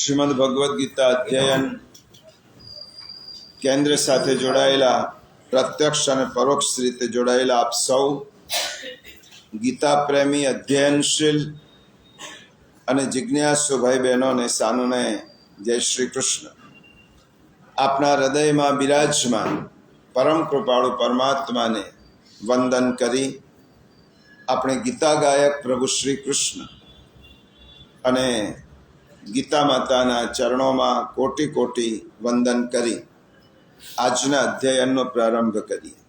શ્રીમદ ભગવદ્ ગીતા અધ્યયન કેન્દ્ર સાથે જોડાયેલા પ્રત્યક્ષ અને પરોક્ષ રીતે જોડાયેલા આપ સૌ ગીતા પ્રેમી, અધ્યયનશીલ અને જિજ્ઞાસુ ભાઈ બહેનોને સાનુને જય શ્રી કૃષ્ણ. આપના હૃદયમાં બિરાજમાન પરમ કૃપાળુ પરમાત્માને વંદન કરી આપણે ગીતા ગાયક પ્રભુ શ્રી કૃષ્ણ અને ગીતા માતાના ચરણોમાં કોટી કોટી વંદન કરી આજના અધ્યયનનો પ્રારંભ કરીએ.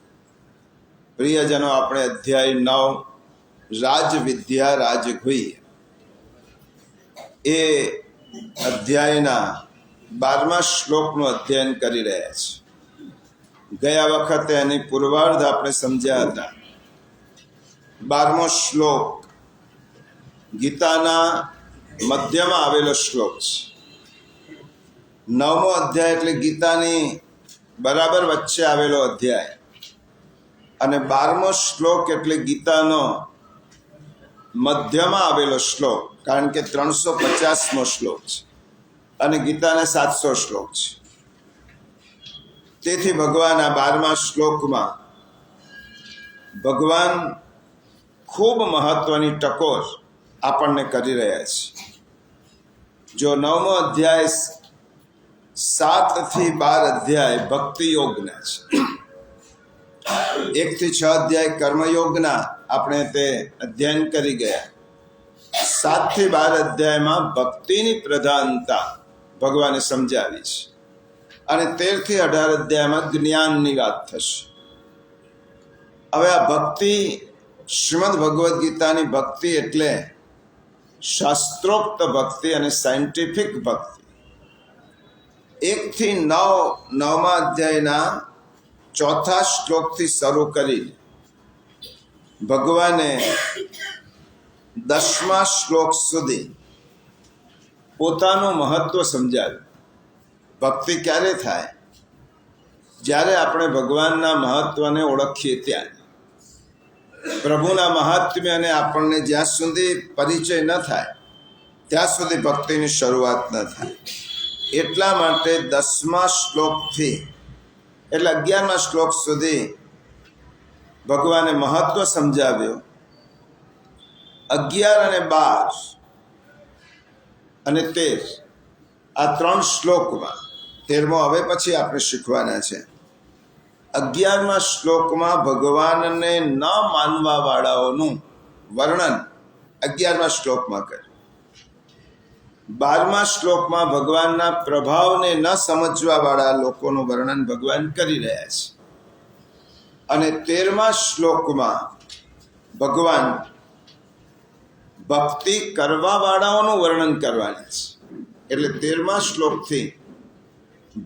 પ્રિયજનો, આપણે અધ્યાય 9 રાજવિદ્યા રાજગુહ્ય એ અધ્યાયના 12મા શ્લોકનું અધ્યયન કરી રહ્યા છીએ. ગયા વખતે એની પૂર્વાર્ધ આપણે સમજ્યા હતા. 12મો શ્લોક ગીતાના મધ્યમાં આવેલો શ્લોક છે. 9મો અધ્યાય એટલે ગીતાની બરાબર વચ્ચે આવેલો અધ્યાય અને 12મો શ્લોક એટલે ગીતાનો મધ્યમાં આવેલો શ્લોક, કારણ કે 350મો શ્લોક છે અને ગીતાના 700 શ્લોક છે. તેથી ભગવાન આ 12મા શ્લોકમાં ભગવાન ખૂબ મહત્વની ટકોર આપણને કરી રહ્યા છે. જો 9મો અધ્યાય 7 થી 12 અધ્યાય ભક્તિ યોગના છે, 1 થી 6 અધ્યાય કર્મયોગના આપણે તે અધ્યયન કરી ગયા. 7 થી 12 અધ્યાયમાં ભક્તિની પ્રધાનતા ભગવાને સમજાવી છે અને 13 થી 18 અધ્યાયમાં જ્ઞાનની વાત થશે. હવે આ ભક્તિ, શ્રીમદ ભગવદ્ ગીતાની ભક્તિ એટલે શાસ્ત્રોક્ત ભક્તિ અને સાયન્ટિફિક ભક્તિ. 1 થી 9મા અધ્યાયના 4થા શ્લોકથી શરૂ કરી ભગવાને 10મા શ્લોક સુધી પોતાનું મહત્વ સમજાવ્યું. ભક્તિ ક્યારે થાય? જ્યારે આપણે ભગવાનના મહત્વને ઓળખીએ ત્યારે. પ્રભુના મહાત્મ્યને આપણને જ્યાં સુધી પરિચય ન થાય ત્યાં સુધી ભક્તિની શરૂઆત ન થાય. એટલા માટે 10મા શ્લોકથી એટલે 11મા શ્લોક સુધી ભગવાને મહત્વ સમજાવ્યો. 11 અને 12 અને 13 આ 3 શ્લોકમાં, 13મો હવે પછી આપણે શીખવાના છે. 11મા શ્લોકમાં ભગવાનને ન માનવા વાળાઓનું વર્ણન 11મા શ્લોકમાં કર્યું. 12મા શ્લોકમાં ભગવાનના પ્રભાવને ન સમજવા વાળા લોકોનું વર્ણન ભગવાન કરી રહ્યા છે અને 13મા શ્લોકમાં ભગવાન ભક્તિ કરવા વાળાઓનું વર્ણન કરવાના છે. એટલે 13મા શ્લોકથી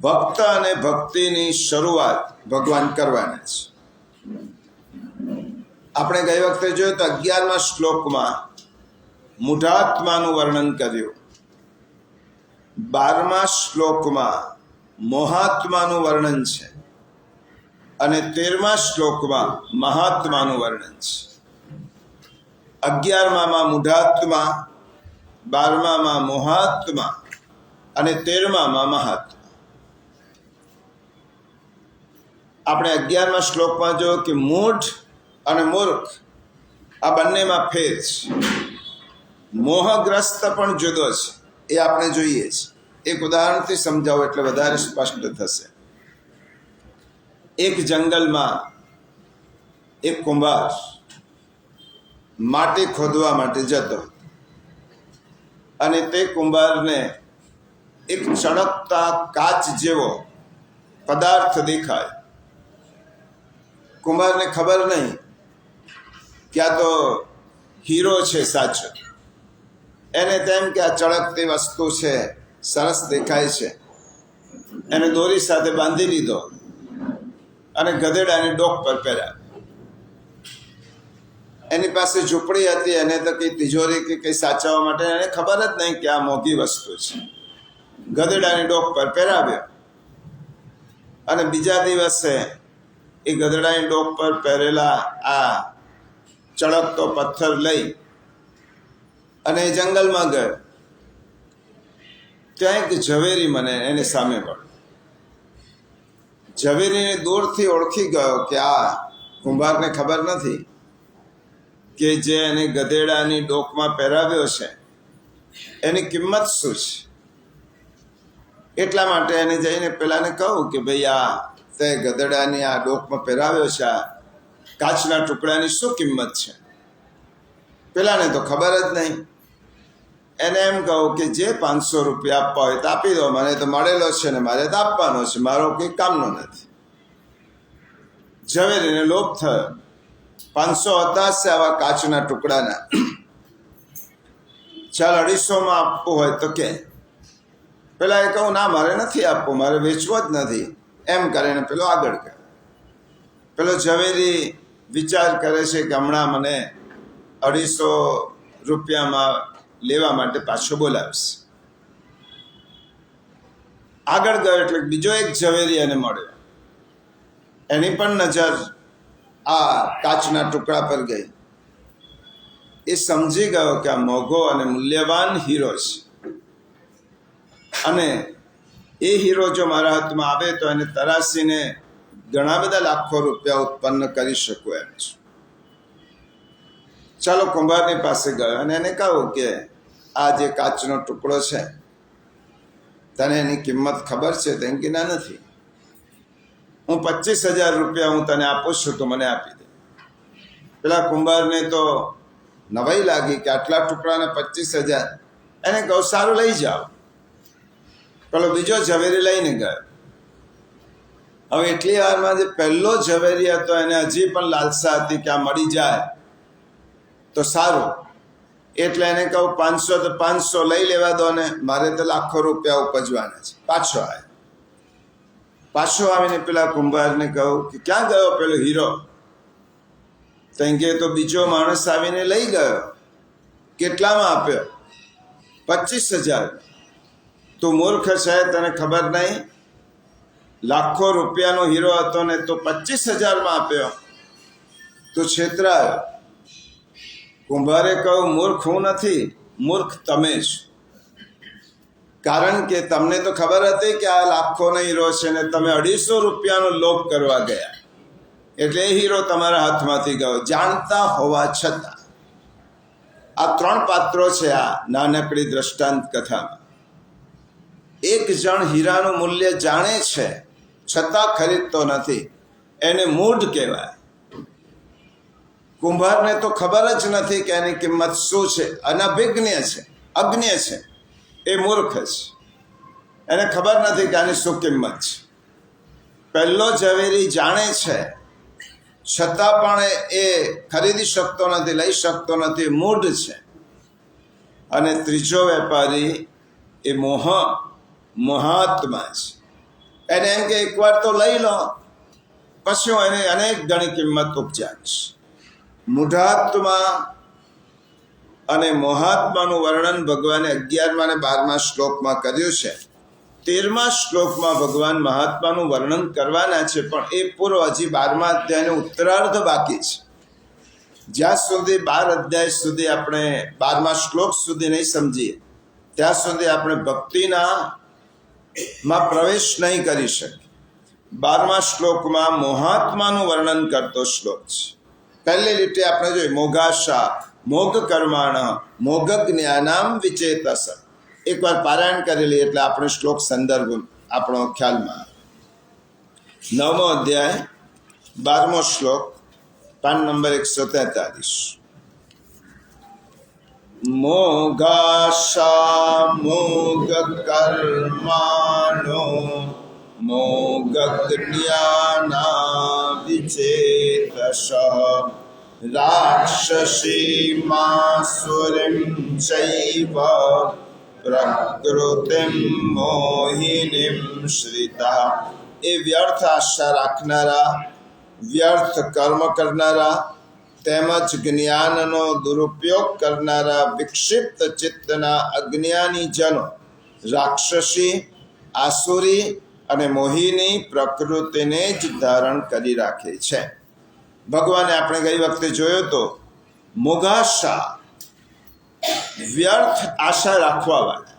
ભક્ત અને ભક્તિની શરૂઆત ભગવાન કરવાના છે. આપણે ગઈ વખતે જોયું તો 11મા શ્લોકમાં મૂઢાત્માનું વર્ણન કર્યું. 12મા શ્લોકમાં મોહાત્માનું વર્ણન છે અને 13મા શ્લોકમાં મહાત્માનું વર્ણન છે. 11મામાં મૂઢાત્મા, 12મામાં મોહાત્મા અને 13મામાં મહાત્મા. આપણે 11મા શ્લોકમાં જોયું કે મૂઢ અને મૂર્ખ આ બંનેમાં ફેર છે. મોહગ્રસ્ત પણ જુદો છે, એ આપણે જોઈએ છીએ. એક ઉદાહરણથી સમજાવો એટલે વધારે સ્પષ્ટ થશે. એક જંગલમાં એક કુંભાર માટી ખોદવા માટે જતો અને તે કુંભારને એક ચળકતા કાચ જેવો પદાર્થ દેખાય. કુંભારને ખબર નહીં કે આ તો હીરો છે સાચો. એને તેમ કે આ ચળકતી વસ્તુ છે, સરસ દેખાય છે. એને દોરી સાથે બાંધી લીધો અને ગધેડાની ડોક પર પહેરાવ્યો. એની પાસે ઝૂંપડી હતી, એને તો કંઈ તિજોરી કે કંઈ સાચવવા માટે એને ખબર જ નહીં કે આ મોંઘી વસ્તુ છે. ગધેડાની ડોક પર પહેરાવ્યો અને બીજા દિવસે એ ગધેડાની ડોક પર પહેરેલા આ ચળકતો પથ્થર લઈ અને જંગલમાં ગયો ત્યાં એક ઝવેરી મને એની સામે મળ્યો. ઝવેરીને દૂરથી ઓળખી ગયો કે આ કુંભારને ખબર નથી કે જે એને ગધેડાની ડોકમાં પહેરાવ્યો છે એની કિંમત શું છે. એટલા માટે એને જઈને પેલાને કહું કે ભાઈ આ તે ગધેડાની આ ડોકમાં પહેરાવ્યો છે, આ કાચના ટુકડાની શું કિંમત છે. પેલાને તો ખબર જ નહીં. એને એમ કહું કે જે 500 રૂપિયા આપવા હોય તો આપી દો, મને તો મળેલો છે ને મારે તો આપવાનો છે, મારો કંઈ કામનો નથી. ઝવેરીને લોભ થયો. 500 હતા છે આવા કાચના ટુકડાના, ચાલ 250માં આપવું હોય તો કે. પેલા એ કહું ના મારે નથી આપવું, મારે વેચવો જ નથી. એમ કરીને પેલો આગળ ગયો. પેલો ઝવેરી વિચાર કરે છે કે હમણાં મને 250 રૂપિયામાં લેવા માટે પાછો બોલાવશે. આગળ ગયો એટલે બીજો એક ઝવેરી એને મળ્યો. એની પણ નજર આ કાચના ટુકડા પર ગઈ. એ સમજી ગયો કે આ મોંઘો અને મૂલ્યવાન હીરો છે, અને એ હીરો જો મારા હાથમાં આવે તો એને તરાસીને ઘણા બધા લાખો રૂપિયા ઉત્પન્ન કરી શકું એમ છે. ચાલો કુંભારની પાસે ગયો અને એને કહ્યું કે આ જે કાચનો ટુકડો છે તને એની કિંમત ખબર છે? તેમ કે ના નથી. હું 25,000 રૂપિયા હું તને આપું છું તો મને આપી દે. પેલા કુંભારને તો નવાઈ લાગી કે આટલા ટુકડાને 25,000. એને કહું સારું લઈ જાઓ. પેલો બીજો ઝવેરી લઈને ગયો. હવે એટલી વારમાં જે પહેલો ઝવેરી હતો એને હજી પણ લાલસા હતી કે આ મળી જાય તો સારું. એટલે એને કહું 500 તો 500 લઈ લેવા દો ને, મારે તો લાખો રૂપિયા ઉપજવાના છે. પાછો આવ્યો. પાછો આવીને પેલા કુંભારને કહું કે ક્યાં ગયો પેલો હીરો? ત્યાં કે તો બીજો માણસ આવીને લઈ ગયો. કેટલામાં આપ્યો? 25,000. તું મૂર્ખ છે, તને ખબર નહીં? લાખો રૂપિયાનો હીરો હતો ને તો 25,000માં આપ્યો. તું છેતરાયો. કુંભારે કહું મૂર્ખ હું નથી, મૂર્ખ તમે જ. કારણ કે તમને તો ખબર હતી કે આ લાખોનો હીરો છે ને તમે 250 રૂપિયાનો લોભ કરવા ગયા, એટલે એ હીરો તમારા હાથમાંથી ગયો જાણતા હોવા છતાં. આ 3 પાત્રો છે આ નાનકડી દ્રષ્ટાંત કથામાં. એક જણ હીરાનું મૂલ્ય જાણે છે છતાં ખરીદતો નથી, એને મૂઢ કહેવાય. કુંભારને તો ખબર જ નથી કે એની કિંમત શું છે, અનભિજ્ઞ છે, અજ્ઞ છે, એ મૂર્ખ છે. એને ખબર નથી કે આની શું કિંમત છે. પહેલો ઝવેરી જાણે છે છતાં પણ એ ખરીદી શકતો નથી, લઈ શકતો નથી, મૂઢ છે. અને ત્રીજો વેપારી એ મોહાત્મા છે. એને એમ કે એકવાર તો લઈ લો, પછી હું એને અનેક ગણી કિંમત ઉપજાવીશ. મૂઢાત્મા અને મોહાત્માનું વર્ણન ભગવાને 11મા અને 12મા શ્લોકમાં કર્યું છે. 13મા શ્લોકમાં ભગવાન મહાત્માનું વર્ણન કરવાના છે, પણ એ પૂર્વ હજી 12મા અધ્યાયનો ઉત્તરાર્ધ બાકી છે. જ્યાં સુધી 12 અધ્યાય સુધી આપણે 12મા શ્લોક સુધી નહીં સમજીએ ત્યાં સુધી આપણે ભક્તિના માં પ્રવેશ નહીં કરી શકીએ. 12મા શ્લોકમાં મોહાત્માનું વર્ણન કરતો શ્લોક છે. પહેલી લીટી આપણે જોઈએ, મોઘાશા મોઘ કર્માણ મોઘ જ્ઞાનામ વિચેતસ. એકવાર પારાયણ કરેલી એટલે આપણે શ્લોક સંદર્ભ આપણો ખ્યાલમાં. 9મો અધ્યાય 12મો શ્લોક, પાન નંબર 143. મોઘાશા મોઘ કર્માણો મોઘ જ્ઞાના વિચેતસ રાક્ષસી માસુરીમ ચૈવ પ્રકૃતિમ મોહિનીમ શ્રિતા. એ વ્યર્થ આશા રાખનારા, વ્યર્થ કર્મ કરનારા તેમજ જ્ઞાનનો દુરુપયોગ કરનારા વિક્ષિપ્ત ચિત્તના અજ્ઞાની જનો રાક્ષસી, આસુરી અને મોહિની પ્રકૃતિને જ ધારણ કરી રાખે છે. ભગવાને આપણે ગઈ વખતે જોયો તો મોઘાશા વ્યર્થ આશા રાખવાવાળા,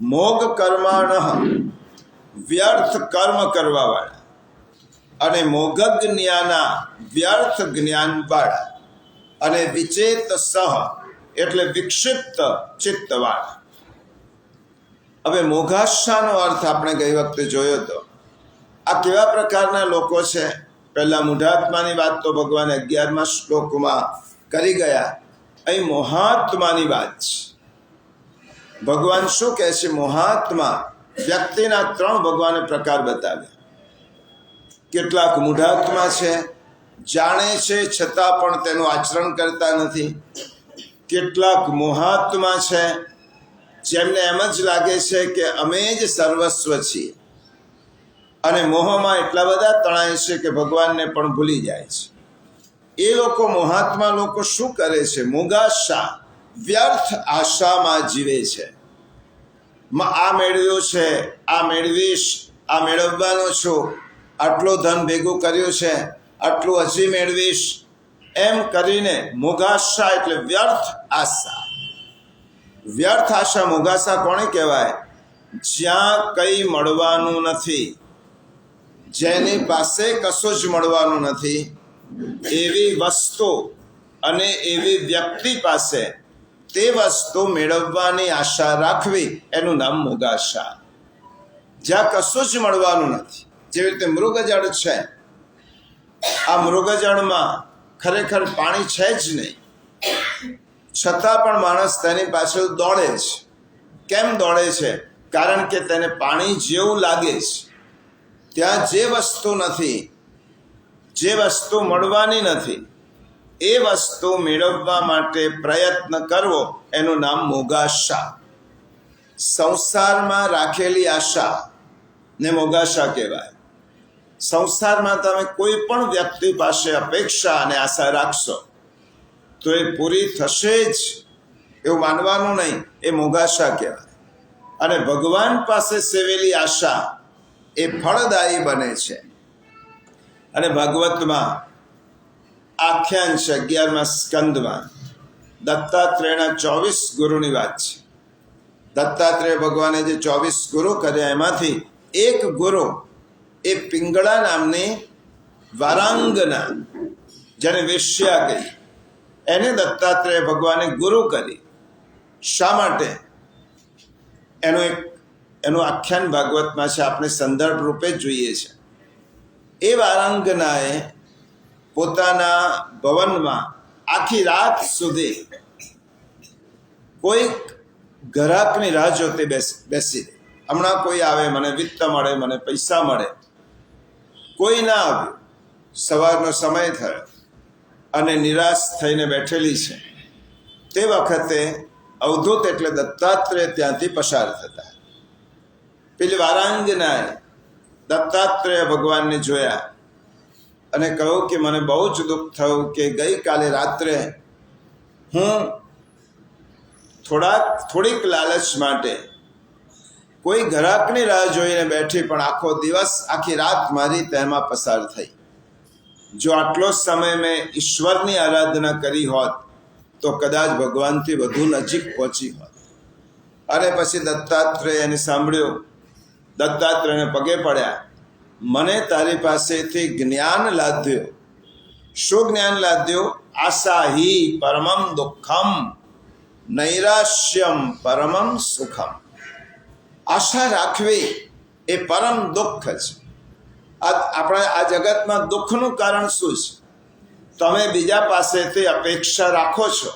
મોગ કર્માણ, વ્યર્થ કર્મ કરવાવાળા, અને મોગજ્ઞાના, વ્યર્થ જ્ઞાનવાળા, અને વિચેત સહ એટલે વિક્ષિપ્ત ચિત્તવાળા. હવે મોઘાશાનો અર્થ આપણે ગઈ વખતે જોયો હતો. આ કેવા પ્રકારના લોકો છે? પહેલા મૂઢાત્માની વાત તો ભગવાન 11મા શ્લોકમાં કરી ગયા. અહીં મોહાત્માની વાત છે. ભગવાન શું કહે છે? મોહાત્મા વ્યક્તિના 3 ભગવાને પ્રકાર બતાવ્યા. કેટલાક મૂઢાત્મા છે, જાણે છે છતાં પણ તેનું આચરણ કરતા નથી. કેટલાક મોહાત્મા છે, જેમને એમ જ લાગે છે કે અમે જ સર્વસ્વ છીએ, અને મોહમાં એટલા બધા તણાય છે કે ભગવાનને પણ ભૂલી જાય છે. એ લોકો, મોહાત્મા લોકો શું કરે છે? મોગાશા, વ્યર્થ આશામાં જીવે છે. આ મેળવ્યું છે, આ મેળવીશ, આ મેળવવાનો છું, આટલું ધન ભેગું કર્યું છે, આટલું હજી મેળવીશ, એમ કરીને મોગાશા એટલે વ્યર્થ આશા. વ્યર્થ આશા, મોગાશા કોને કહેવાય? જ્યાં કંઈ મળવાનું નથી, જેની પાસે કશું જ મળવાનું નથી, એવી વસ્તુ અને એવી વ્યક્તિ પાસે તે વસ્તુ મેળવવાની આશા રાખવી, એનું નામ મોગાશા. જ્યાં કશું જ મળવાનું નથી, જેવી રીતે મૃગજળ છે. આ મૃગજળમાં ખરેખર પાણી છે જ નહીં, છતાં પણ માણસ તેની પાછળ દોડે છે. કેમ દોડે છે? કારણ કે તેને પાણી જેવું લાગે છે. ત્યાં જે વસ્તુ નથી, જે વસ્તુ મળવાની નથી, એ વસ્તુ મેળવવા માટે પ્રયત્ન કરવો, એનું નામ મોગાશા. સંસારમાં રાખેલી આશા ને મોગાશા કહેવાય. સંસારમાં તમે કોઈ પણ વ્યક્તિ પાસે અપેક્ષા અને આશા રાખશો તો એ પૂરી થશે જ એવું માનવાનું નહીં, એ મોગાશા કહેવાય. અને ભગવાન પાસે સેવેલી આશા એ ફળદાયી બને છે. અને ભાગવતમાં આખ્યાન છે 11મા સ્કંદમાં દત્તાત્રેયના 24 ગુરુની વાત છે. દત્તાત્રેય ભગવાને જે 24 ગુરુ કર્યા, એમાંથી એક ગુરુ એ પિંગળા નામની વારાંગના, જેને વેશ્યા ગઈ, એને દત્તાત્રેય ભગવાને ગુરુ કરી. શા માટે? એનું આખ્યાન ભાગવતમાં છે, આપણે સંદર્ભ રૂપે જ જોઈએ છે. એ વારાંગનાએ પોતાના ભવનમાં આખી રાત સુધી કોઈ ગ્રાહકની રાહ જોતી બેસી રહી. હમણાં કોઈ આવે, મને વિત્ત મળે, મને પૈસા મળે. કોઈ ના આવ્યું. સવારનો સમય થયો અને નિરાશ થઈને બેઠેલી છે. તે વખતે અવધૂત એટલે દત્તાત્રેય ત્યાંથી પસાર થતા. પેલી વારાંગનાએ દત્તાત્રેય ભગવાનને જોયા અને કહ્યું કે મને બહુ જ દુઃખ થયું કે ગઈકાલે રાત્રે હું થોડીક લાલચ માટે કોઈ ગ્રાહકની રાહ જોઈને બેઠી, પણ આખો દિવસ, આખી રાત મારી તેમાં પસાર થઈ. જો આટલો સમય મેં ઈશ્વરની આરાધના કરી હોત તો કદાચ ભગવાનથી વધુ નજીક પહોંચી હોત. અને પછી દત્તાત્રેય એને સાંભળ્યું. દત્તાત્રેયને પગે પડ્યા. મને તારી પાસેથી જ્ઞાન લાદ્યો. શું જ્ઞાન લાદ્યો? આશા હિ પરમમ દુઃખમ, નૈરાશ્યમ પરમમ સુખમ. આશા રાખવી એ પરમ દુઃખ છે. આપણે આ જગતમાં દુઃખનું કારણ શું છે? તમે બીજા પાસેથી અપેક્ષા રાખો છો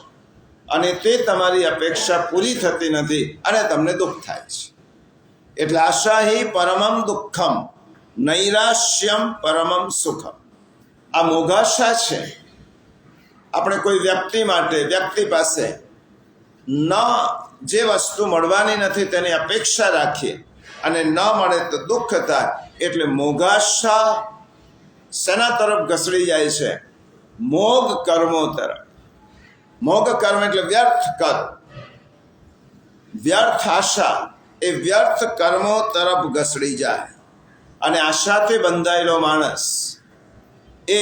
અને તે તમારી અપેક્ષા પૂરી થતી નથી અને તમને દુઃખ થાય છે. એટલે આશા હિ પરમમ દુઃખમ, નૈરાશ્યમ પરમમ સુખમ. આ મોગાશા છે. આપણે કોઈ વ્યક્તિ માટે, વ્યક્તિ પાસે જે વસ્તુ મળવાની નથી તેની અપેક્ષા રાખીએ અને ન મળે તો દુઃખ થાય. એટલે મોગાશા શેના તરફ ઘસડી જાય છે? મોગ કર્મો તરફ. મોગ કર્મ એટલે વ્યર્થ કર્મ. વ્યર્થ આશા એ વ્યર્થ કર્મો તરફ ઘસડી જાય. અને આશાથી બંધાયેલો માણસ એ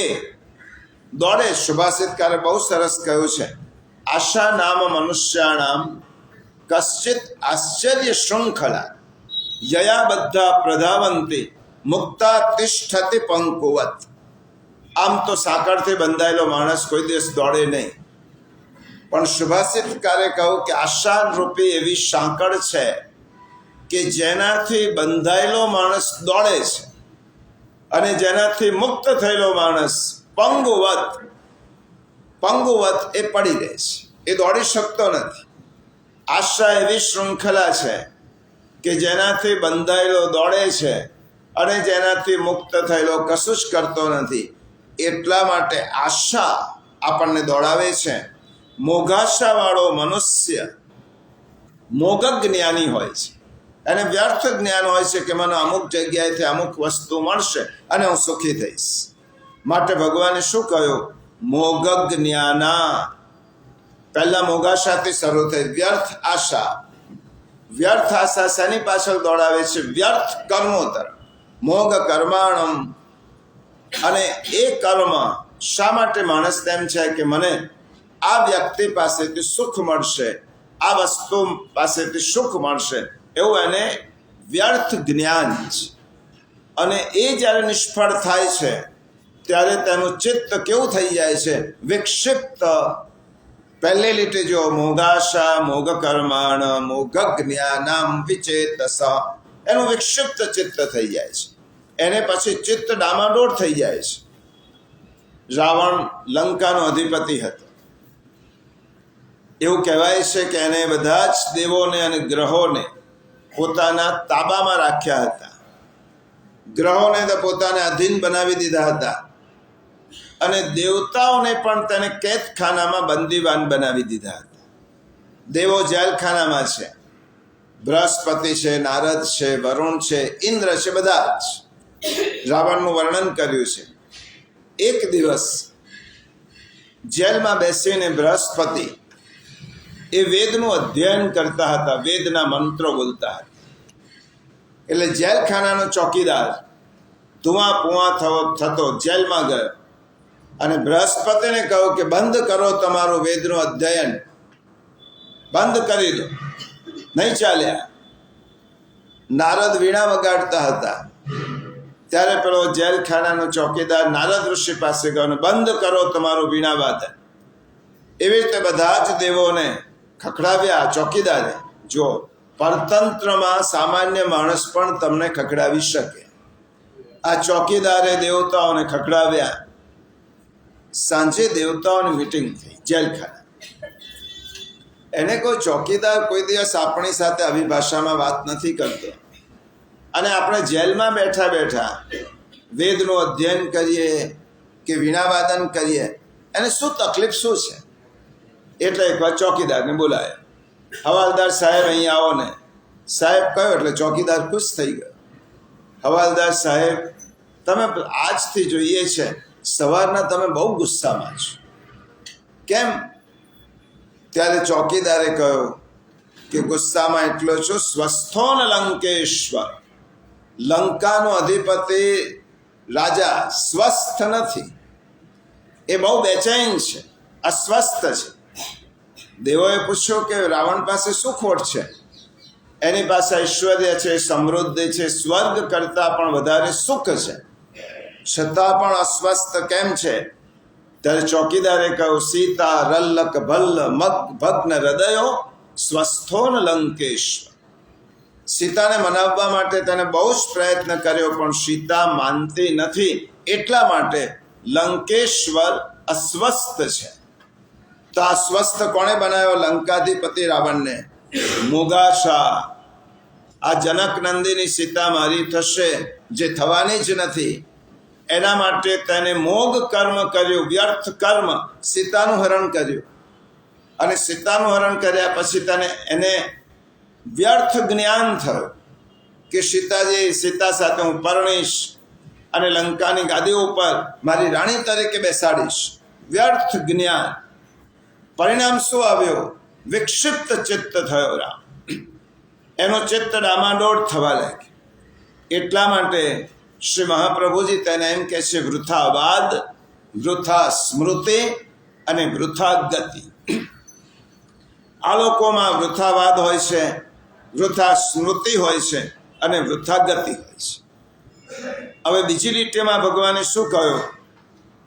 દોડે. સુભાષિતકારે બહુ સરસ કહ્યું છે, આશા નામ મનુષ્યાણામ કશ્ચિત આશ્ચર્ય શૃંખલા યયા બધા પ્રધાવંતી મુક્તા તિષ્ઠતિ પંકુવત. આમ તો સાંકળથી બંધાયેલો માણસ કોઈ દિવસ દોડે નહીં, પણ સુભાષિતકારે કહ્યું કે આશા રૂપી એવી સાંકળ છે કે જેનાથી બંધાયેલો માણસ દોડે છે અને જેનાથી મુક્ત થયેલો માણસ પંગુવત એ પડી રહે છે, એ દોડી શકતો નથી. આશા એવી શૃંખલા છે કે જેનાથી બંધાયેલો દોડે છે અને જેનાથી મુક્ત થયેલો કશું જ કરતો નથી. એટલા માટે આશા આપણને દોડાવે છે. મોઘાશાવાળો મનુષ્ય મોગક જ્ઞાની હોય છે, એને વ્યર્થ જ્ઞાન હોય છે કે મને અમુક જગ્યાએથી અમુક વસ્તુ મળશે અને હું સુખી થઈશ. માટે ભગવાને શું કહ્યું? મોગક જ્ઞાના. પહેલા મોગાશાથી શરૂ થઈ વ્યર્થ આશા. વ્યર્થ આશા શેની પાછળ દોડાવે છે? વ્યર્થ કર્મો તરફ. મોગ કર્માણમ. અને એ કર્મ શા માટે માણસ તેમ છે કે મને આ વ્યક્તિ પાસેથી સુખ મળશે, આ વસ્તુ પાસેથી સુખ મળશે, એવું એને વ્યર્થ જ્ઞાન છે. અને એ જ્યારે નિષ્ફળ થાય છે ત્યારે તેનું ચિત્ત કેવું થઈ જાય છે? વિક્ષિપ્ત. પહેલી લીટી જો મોગાશા મોગ કર્માણ મોગ જ્ઞાનમ વિચેતસ, એનું વિક્ષિપ્ત ચિત્ત થઈ જાય છે. એને પછી ચિત્ત ડામાડોળ થઈ જાય છે. રાવણ લંકાનો અધિપતિ હતો. એવું કહેવાય છે કે એને બધા જ દેવોને અને ગ્રહોને પોતાના તાબામાં રાખ્યા હતા. ગ્રહોને તો પોતાને અધીન બનાવી દીધા હતા અને દેવતાઓને પણ તેને કેદખાનામાં બંદીવાન બનાવી દીધા હતા. દેવો જેલખાનામાં છે. બૃહસ્પતિ છે, નારદ છે, વરુણ છે, ઇન્દ્ર છે, બધા જ. રાવણનું વર્ણન કર્યું છે. એક દિવસ જેલમાં બેસીને બૃહસ્પતિ એ વેદનું અધ્યયન કરતા હતા, વેદના મંત્રો બોલતા હતા. એટલે જેલખાનાનો ચોકીદાર ધુઆ પુઆ થતો જેલમાં ગયો અને બૃહસ્પતિને કહ્યું કે બંધ કરો તમારું વેદનું અધ્યયન, બંધ કરી દો, નહીં ચાલ્યા. નારદ વીણા વગાડતા હતા. ત્યારે પેલો જેલખાનાનો ચોકીદાર નારદ ઋષિ પાસે ગયો અને બંધ કરો તમારું વીણા વાદન. એવી રીતે બધા જ દેવોને ખખડાવ્યા ચોકીદારે. જો પરતંત્રમાં સામાન્ય માણસ પણ તમને ખખડાવી શકે. આ ચોકીદારે દેવતાઓને ખખડાવ્યા. સાંજે દેવતાઓની મિટિંગ થઈ જેલખાના. એને કોઈ ચોકીદાર કોઈ દિવસ આપણી સાથે આવી ભાષામાં વાત નથી કરતો અને આપણે જેલમાં બેઠા બેઠા વેદનું અધ્યયન કરીએ કે વીણાવાદન કરીએ, એને શું તકલીફ શું છે? એટલે એકવાર ચોકીદારને બોલાયો. હવાલદાર સાહેબ અહીં આવો ને. સાહેબ કહ્યું એટલે ચોકીદાર ખુશ થઈ ગયો. હવાલદાર સાહેબ, તમે આજથી જોઈએ છે સવારના તમે બહુ ગુસ્સામાં છો. કેમ? ત્યારે ચોકીદારે કહ્યું કે ગુસ્સામાં એટલો છું, સ્વસ્થોન લંકેશ્વર, લંકાનો અધિપતિ રાજા સ્વસ્થ નથી, એ બહુ બેચેન છે, અસ્વસ્થ છે. દેવોએ પૂછ્યું કે રાવણ પાસે શું ખોટ છે? એની પાસે ઐશ્વર્ય છે, સમૃદ્ધિ છે, સ્વર્ગ કરતાં પણ વધારે સુખ છે, છતાં પણ અસ્વસ્થ કેમ છે? ત્યારે ચોકીદારે કહ્યું સીતા રલ્લક ભલ્લ મગ ભગ્ન હૃદયો સ્વસ્થોન લંકેશ્વર. સીતાને મનાવવા માટે તેને બહુ જ પ્રયત્ન કર્યો પણ સીતા માનતી નથી, એટલા માટે લંકેશ્વર અસ્વસ્થ છે. તો આ સ્વસ્થ કોણે બનાવ્યો? લંકાધિપતિ રાવણને. મોગાશા. આ જનક નંદીની સીતા મારી થશે જે થવાની જ નથી, એના માટે તેને મોગ કર્મ કર્યું, વ્યર્થ કર્મ, સીતાનું હરણ કર્યું. અને સીતાનું હરણ કર્યા પછી એને વ્યર્થ જ્ઞાન થયું કે સીતા સાથે હું પરણીશ અને લંકાની ગાદી ઉપર મારી રાણી તરીકે બેસાડીશ. વ્યર્થ જ્ઞાન. પરિણામ શું આવ્યું? વિક્ષિપ્ત ચિત્ત થયો રામ. એનો ચિત્ત ડામાડોળ થવા લાગ્યો. એટલા માટે શ્રી મહાપ્રભુજી તેને એમ કહે છે વૃથા વાદ, વૃથા સ્મૃતિ અને વૃથા ગતિ. આ લોકોમાં વૃથાવાદ હોય છે, વૃથા સ્મૃતિ હોય છે અને વૃથા ગતિ હોય છે. હવે બીજી લીટીમાં ભગવાને શું કહ્યું?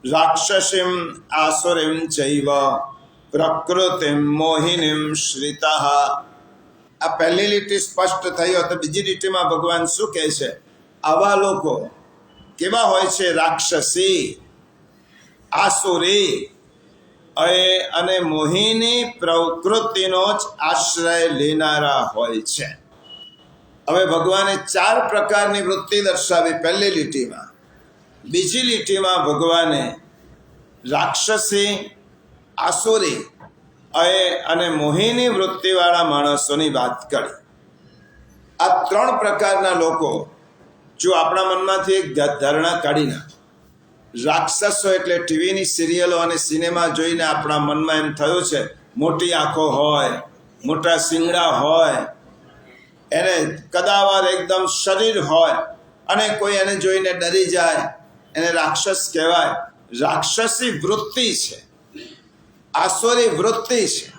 રાક્ષસીમ આસુરીમ ચૈવ પ્રકૃતિમ મોહિનીમ શ્રિતા. આ પહેલી લીટી સ્પષ્ટ થઈ હોય તો બીજી લીટીમાં ભગવાન શું કહે છે? આવા લોકો કેવા હોય છે? રાક્ષસી, આસુરી અને મોહિની પ્રકૃતિનો જ આશ્રય લેનારા હોય છે. હવે ભગવાને 4 પ્રકારની વૃત્તિ દર્શાવી પહેલી લીટીમાં. બીજી લીટીમાં ભગવાને રાક્ષસી, આસુરી અને મોહિની વૃત્તિવાળા માણસોની વાત કરી. આ 3 પ્રકારના લોકો જો આપણા મનમાંથી એક ધારણા કાઢી નાખે, રાક્ષસો એટલે ટીવીની સિરિયલો અને સિનેમા જોઈને આપણા મનમાં એમ થયું છે મોટી આંખો હોય, મોટા શિંગડા હોય, એને કદાવર એકદમ શરીર હોય અને કોઈ એને જોઈને ડરી જાય, એને રાક્ષસ કહેવાય. રાક્ષસી વૃત્તિ છે, આસુરી વૃત્તિ છે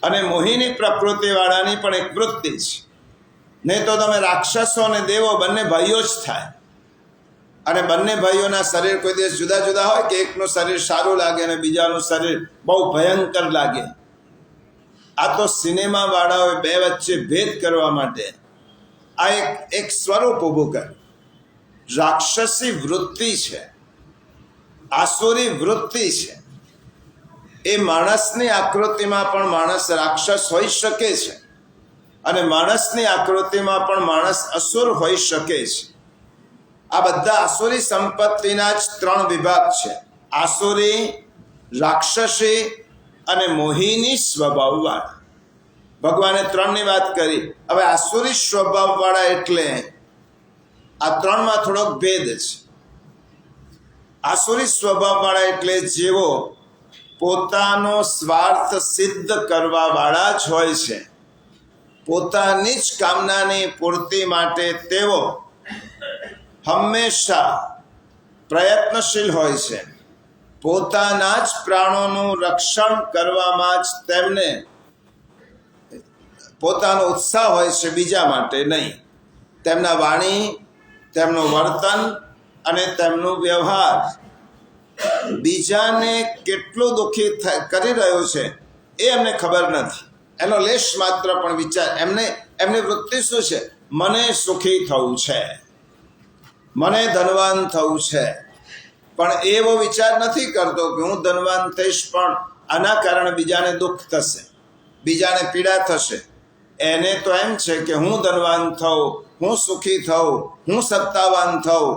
અને મોહિની પ્રકૃતિવાળાની પણ એક વૃત્તિ છે. નહીં તો તમે રાક્ષસો અને દેવો બંને ભાઈઓ જ થાય. અને બંને ભાઈઓના શરીર કોઈ દિવસ જુદા જુદા હોય કે એકનું શરીર સારું લાગે અને બીજાનું શરીર બહુ ભયંકર લાગે? આ તો સિનેમા વાળાઓએ 2 વચ્ચે ભેદ કરવા માટે આ એક સ્વરૂપ ઊભું કર્યું. રાક્ષસી વૃત્તિ છે, આસુરી વૃત્તિ છે. એ માણસની આકૃતિમાં પણ માણસ રાક્ષસ હોઈ શકે છે અને માણસની આકૃતિમાં પણ માણસ અસુર હોઈ શકે છે. આ બધા આસુરી સંપત્તિના જ 3 વિભાગ છે: આસુરી, રાક્ષસી અને મોહિની સ્વભાવવાળા. ભગવાને 3ની વાત કરી. હવે આસુરી સ્વભાવવાળા એટલે આ 3માં થોડોક ભેદ છે. આસુરી સ્વભાવવાળા એટલે જેવો પોતાનો સ્વાર્થ સિદ્ધ કરવા વાળા જ હોય છે. પોતાની જ કામનાની પૂર્તિ માટે તેઓ હંમેશા પ્રયત્નશીલ હોય છે. પોતાના જ પ્રાણોનું રક્ષણ કરવામાં જ તેમને પોતાનો ઉત્સાહ હોય છે, બીજા માટે નહીં. તેમના વાણી, તેમનું વર્તન અને તેમનું વ્યવહાર બીજાને કેટલું દુઃખી કરી રહ્યો છે એ એમને ખબર નથી. એનો લેશ માત્ર પણ વિચાર એમની વૃત્તિ શું છે? મને સુખી થવું છે, મને ધનવાન થવું છે. પણ એવો વિચાર નથી કરતો કે હું ધનવાન થઈશ પણ આના કારણે બીજાને દુઃખ થશે, બીજાને પીડા થશે. એને તો એમ છે કે હું ધનવાન થઉં, હું સુખી થઉં, હું સત્તાવાન થઉં.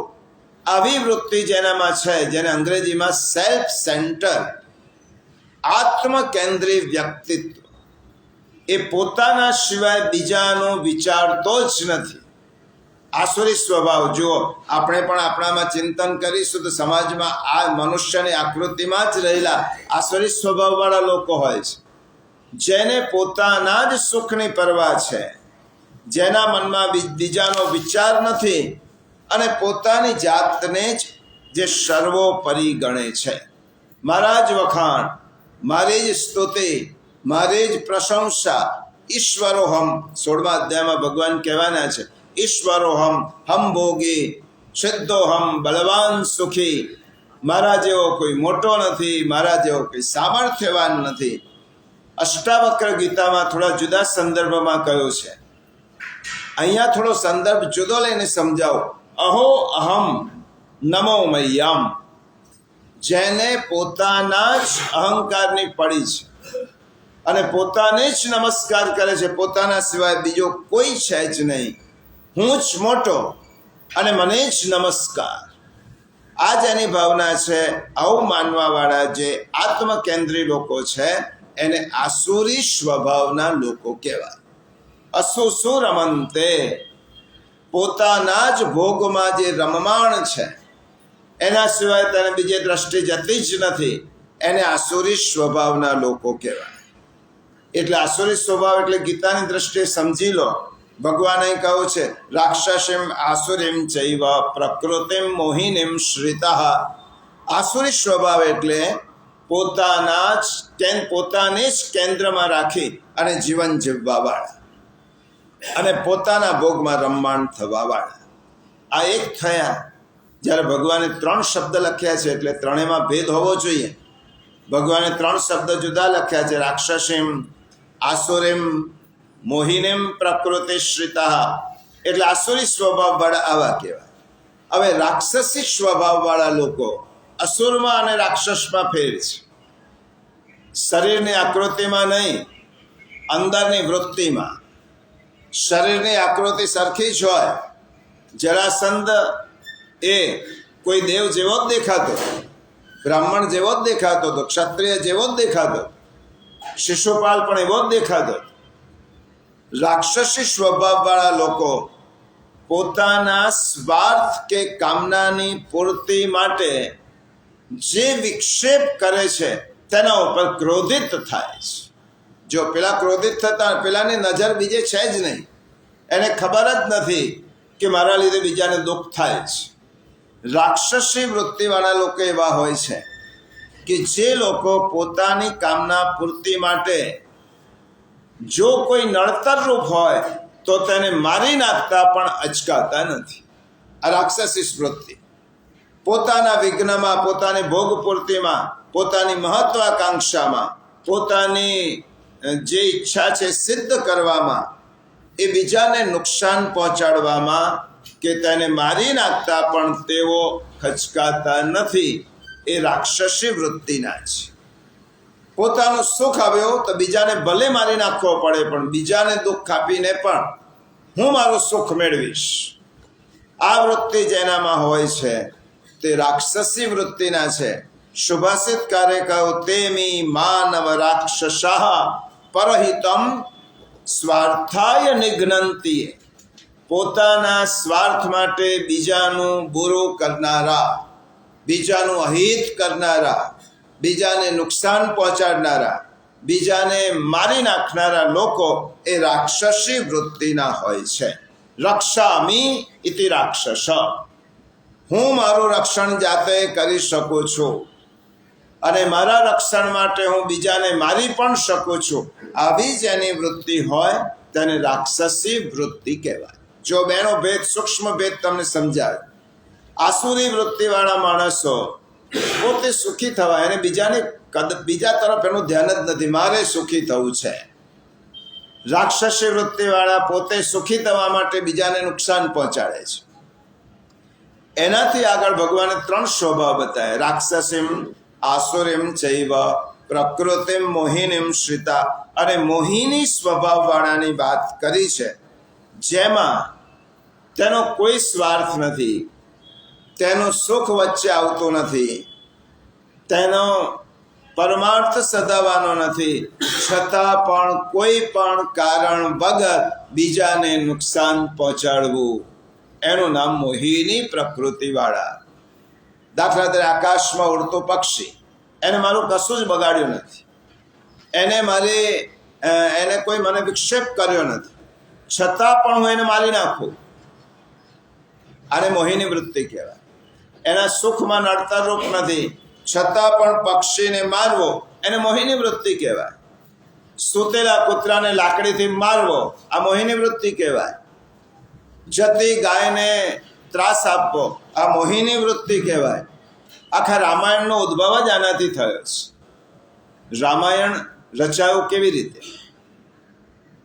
આવી વૃત્તિ જેનામાં છે, જેને અંગ્રેજીમાં સેલ્ફ સેન્ટર, આત્મકેન્દ્રી વ્યક્તિત્વ, એ પોતાના સિવાય બીજાનો વિચારતો જ નથી. આસુરી સ્વભાવ જુઓ, આપણે પણ આપણામાં ચિંતન કરીશું તો સમાજમાં આ મનુષ્યની આકૃતિમાં જ રહેલા આસુરી સ્વભાવવાળા લોકો હોય છે, જેને પોતાના જ સુખની પરવા છે, જેના મનમાં બીજાનો વિચાર નથી અને પોતાની જાતને જ જે સર્વોપરી ગણે છે. મારા જ વખાણ, મારી જ સ્તુતિ, મારી જ પ્રશંસા. ઈશ્વરોહમ 16મા અધ્યાયમાં ભગવાન કહેવાના છે, ઈશ્વરોહમ હમ ભોગી સિદ્ધોહમ બલવાન સુખી. મારા જેવો કોઈ મોટો નથી, મારા જેવો કોઈ સામર્થ્યવાન નથી. અષ્ટાવક્ર ગીતામાં થોડા જુદા સંદર્ભમાં કહ્યું છે. અહીંયા થોડો સંદર્ભ જુદો લઈને સમજાવો. અહો અહમ નમો મય્યમ. જેને પોતાના જ અહંકારની પડી છે અને પોતાને જ નમસ્કાર કરે છે, પોતાના સિવાય બીજો કોઈ છે જ નહીં. હું જ મોટો અને મને જ નમસ્કાર. આ જ એની ભાવના છે. આવું માનવાવાળા જે આત્મકેન્દ્રી લોકો છે એને આસુરી સ્વભાવના લોકો કહેવાય. અસુસુ રમંતે, પોતાના જ ભોગમાં જે રમમાણ છે, એના સિવાય તેને બીજે દ્રષ્ટિ જતી જ નથી, એને આસુરી સ્વભાવના લોકો કહેવાય. એટલે આસુરી સ્વભાવ એટલે ગીતાની દ્રષ્ટિએ સમજી લો. ભગવાન અહીં કહ્યું છે, રાક્ષસીમ આસુરીમ ચૈવ પ્રકૃતિમ મોહિનીમ શ્રિતા. આસુરી સ્વભાવ એટલે પોતાને જ કેન્દ્રમાં રાખી અને જીવન જીવવાવાળા અને પોતાના ભોગમાં રમમાણ થવાવાળા આ એક થયા. જ્યારે ભગવાને 3 શબ્દ લખ્યા છે એટલે ત્રણેયમાં ભેદ હોવો જોઈએ. ભગવાને 3 શબ્દ જુદા લખ્યા છે: રાક્ષસીમ, આસુરીમ, મોહિનીમ પ્રકૃતિશ્રિતા. એટલે આસુરી સ્વભાવવાળા આવા કહેવાય. હવે રાક્ષસી સ્વભાવવાળા લોકો અસુરમાં અને રાક્ષસમાં ફેર છે. શરીરની આકૃતિમાં નહીં, અંદરની વૃત્તિમાં. શરીરની આકૃતિ સરખી જ હોય. જરાસંધ એ કોઈ દેવ જેવો જ દેખાતો, બ્રાહ્મણ જેવો જ દેખાતો હતો, ક્ષત્રિય જેવો જ દેખાતો, શિશુપાલ પણ એવો જ દેખાતો. રાક્ષસી સ્વભાવવાળા લોકો પોતાના સ્વાર્થ કે કામનાની પૂર્તિ માટે જે વિક્ષેપ કરે છે તેના ઉપર ક્રોધિત થાય છે. જો પેલા ક્રોધિત થતા, પેલાની નજર બીજે છે જ નહીં, એને ખબર જ નથી કે મારા લીધે બીજાને દુઃખ થાય છે. રાક્ષસી વૃત્તિવાળા લોકો એવા હોય છે કે જે લોકો પોતાની કામના પૂર્તિ માટે જો કોઈ નડતર રૂપ હોય તો તેને મારી નાખતા પણ અચકાતા નથી. આ રાક્ષસી વૃત્તિ પોતાના વિઘ્નમાં, પોતાની ભોગ પૂર્તિમાં, પોતાની મહત્વાકાંક્ષામાં, પોતાની જે ઈચ્છા છે સિદ્ધ કરવામાં, એ બીજાને નુકસાન પહોંચાડવામાં કે તેને મારી નાખતા પણ તેઓ ખચકાતા નથી. એ રાક્ષસી વૃત્તિના છે. પોતાનું સુખ આવ્યો તો બીજાને ભલે મારી નાખવો પડે, પણ બીજાને દુઃખ આપીને પણ હું મારું સુખ મેળવીશ. આ વૃત્તિ જેનામાં હોય છે તે રાક્ષસી વૃત્તિના છે. સુભાષિતકારે કહ્યું, તેમી માનવ રાક્ષસઃ પરહિતમ સ્વાર્થાય નિઘ્નંતિ. પોતાના સ્વાર્થ માટે બીજાનું બુરું કરનારા, બીજાનું અહિત કરનારા, બીજાને નુકસાન પહોંચાડનારા, બીજાને મારી નાખનારા લોકો એ રાક્ષસી વૃત્તિના હોય છે. રક્ષામી ઇતિ રાક્ષસ. હું મારું રક્ષણ જાતે કરી શકું છું અને મારા રક્ષણ માટે હું બીજાને મારી પણ શકું છું. આવી જેની વૃત્તિ હોય તેને રાક્ષસી વૃત્તિ કહેવાય. જો બેનો ભેદ, સૂક્ષ્મ ભેદ તમને સમજાય. આસુરી વૃત્તિવાળા માણસો પોતે સુખી થવા, એને બીજા તરફ એનું ધ્યાન જ નથી, મારે સુખી થવું છે. રાક્ષસી વૃત્તિવાળા પોતે સુખી થવા માટે બીજાને નુકસાન પહોંચાડે છે. એનાથી આગળ ભગવાને 3 સ્વભાવ બતાવ્યા: રાક્ષસીમ, આસુરીમ ચૈવ પ્રકૃતિમ મોહિનીમ શ્રિતા. અને મોહિની સ્વભાવવાળાની વાત કરી છે, જેમાં તેનો કોઈ સ્વાર્થ નથી, તેનું સુખ વચ્ચે આવતું નથી, તેનો પરમાર્થ સધાવાનો નથી, છતાં પણ કોઈ પણ કારણ વગર બીજાને નુકસાન પહોંચાડવું, એનું નામ મોહિની પ્રકૃતિવાળા. દાખલા તરીકે આકાશમાં ઉડતું પક્ષી, એને મારું કશું જ બગાડ્યું નથી, એને કોઈ મને વિક્ષેપ કર્યો નથી, છતાં પણ હું એને મારી નાખું, આને મોહિની વૃત્તિ કહેવાય. એના સુખમાં નડતરરૂપ નથી, છતાં પણ પક્ષીને મારવો, એને મોહિની વૃત્તિ કહેવાય. સૂતેલા કૂતરાને લાકડીથી મારવો, આ મોહિની વૃત્તિ કહેવાય. જતી ગાયને ત્રાસ આપવો, આ મોહિની વૃત્તિ કહેવાય. આખા રામાયણનો ઉદ્ભવ જ આનાથી થયો છે. રામાયણ રચાયું કેવી રીતે?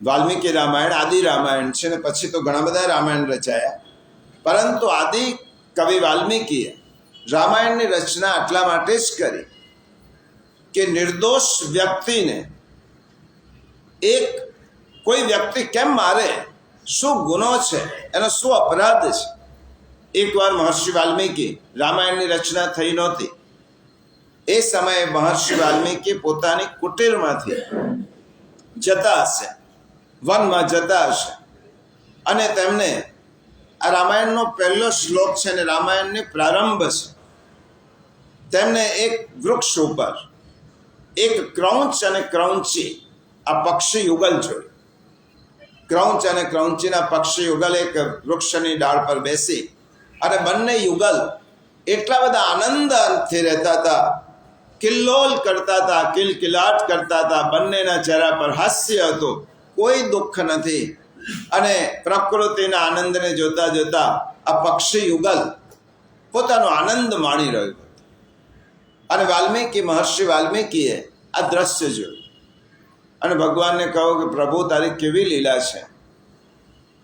વાલ્મીકી રામાયણ આદિ રામાયણ છે ને પછી તો ઘણા બધા રામાયણ રચાયા, પરંતુ આદિ કવિ વાલ્મીકીએ રામાયણની રચના આટલા માટે જ કરી કે નિર્દોષ વ્યક્તિને કોઈ વ્યક્તિ કેમ મારે, શું ગુનો છે, એનો શું અપરાધ છે. એકવાર મહર્ષિ વાલ્મીકી, રામાયણની રચના થઈ નહોતી એ સમયે, મહર્ષિ વાલ્મીકી પોતાની કુટીરમાંથી જતા હશે, વનમાં જતા હશે, અને તેમને આ રામાયણનો પહેલો શ્લોક છે અને રામાયણની પ્રારંભ છે. તેમને એક વૃક્ષ ઉપર એક ક્રૌંચ અને ક્રૌંચી આ પક્ષી યુગલ જોયું. ક્રૌંચ અને ક્રૌંચીના પક્ષી યુગલ એક વૃક્ષની ડાળ પર બેસી અને બંને યુગલ એટલા બધા આનંદથી રહેતા હતા કિલ્લોલ કરતા હતા, કિલકિલાટ કરતા હતા, બંનેના ચહેરા પર હાસ્ય હતું, કોઈ દુઃખ નથી. અને પ્રકૃતિના આનંદને જોતા જોતા આ પક્ષી યુગલ પોતાનો આનંદ માણી રહ્યું હતું. અને મહર્ષિ વાલ્મીકીએ આ દ્રશ્ય જોયું અને ભગવાનને કહ્યું કે પ્રભુ તારી કેવી લીલા છે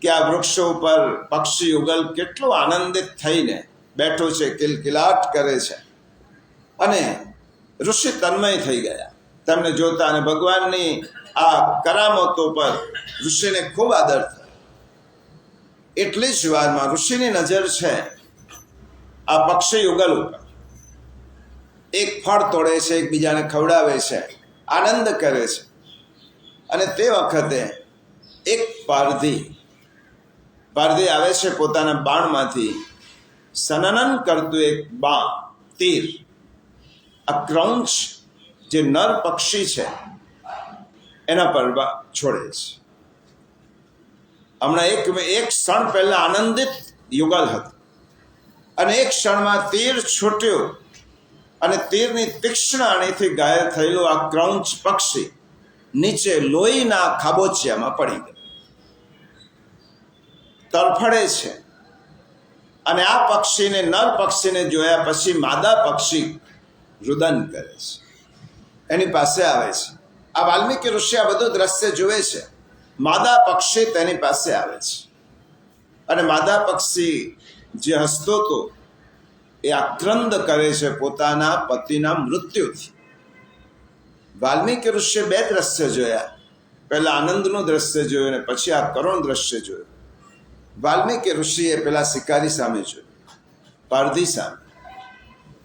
કે આ વૃક્ષો ઉપર પક્ષી યુગલ કેટલું આનંદિત થઈને બેઠું છે, કિલકિલાટ કરે છે. અને ઋષિ તન્મય થઈ ગયા તેમને જોતા, અને ભગવાનની આ કરામતો પર ઋષિને ખૂબ આદર થયો. એટલી જ વારમાં ઋષિની નજર છે આ પક્ષી યુગલ ઉપર. એક ફળ તોડે છે, એકબીજાને ખવડાવે છે, આનંદ કરે છે. અને તે વખતે એક પારધી આવે છે પોતાના બાણમાંથી, સનનન કરતું એક તીર આ ક્રૌંચ જે નર પક્ષી છે એના પર છોડે છે. હમણાં એક ક્ષણ પહેલા આનંદિત યુગલ હતું અને એક ક્ષણમાં તીર છૂટ્યું અને તીરની તીક્ષ્ણ અણીથી ઘાયલ થયેલું આ ક્રૌંચ પક્ષી નીચે લોહીના ખાબોચિયામાં પડી ગયું, તરફડે છે. અને આ પક્ષીને, નર પક્ષીને જોયા પછી માદા પક્ષી રુદન કરે છે, એની પાસે આવે છે. આ વાલ્મીકી ઋષિ આ બધું દ્રશ્ય જુએ છે. માદા પક્ષી તેની પાસે આવે છે અને માદા પક્ષી જે હસતો હતો એ આક્રંદ કરે છે પોતાના પતિના મૃત્યુથી. વાલ્મીકી ઋષિએ બે દ્રશ્ય જોયા. પહેલા આનંદનું દ્રશ્ય જોયું અને પછી આ કરુણ દ્રશ્ય જોયું. વાલ્મીકી ઋષિએ પેલા શિકારી સામે જોયું, પારધી સામે,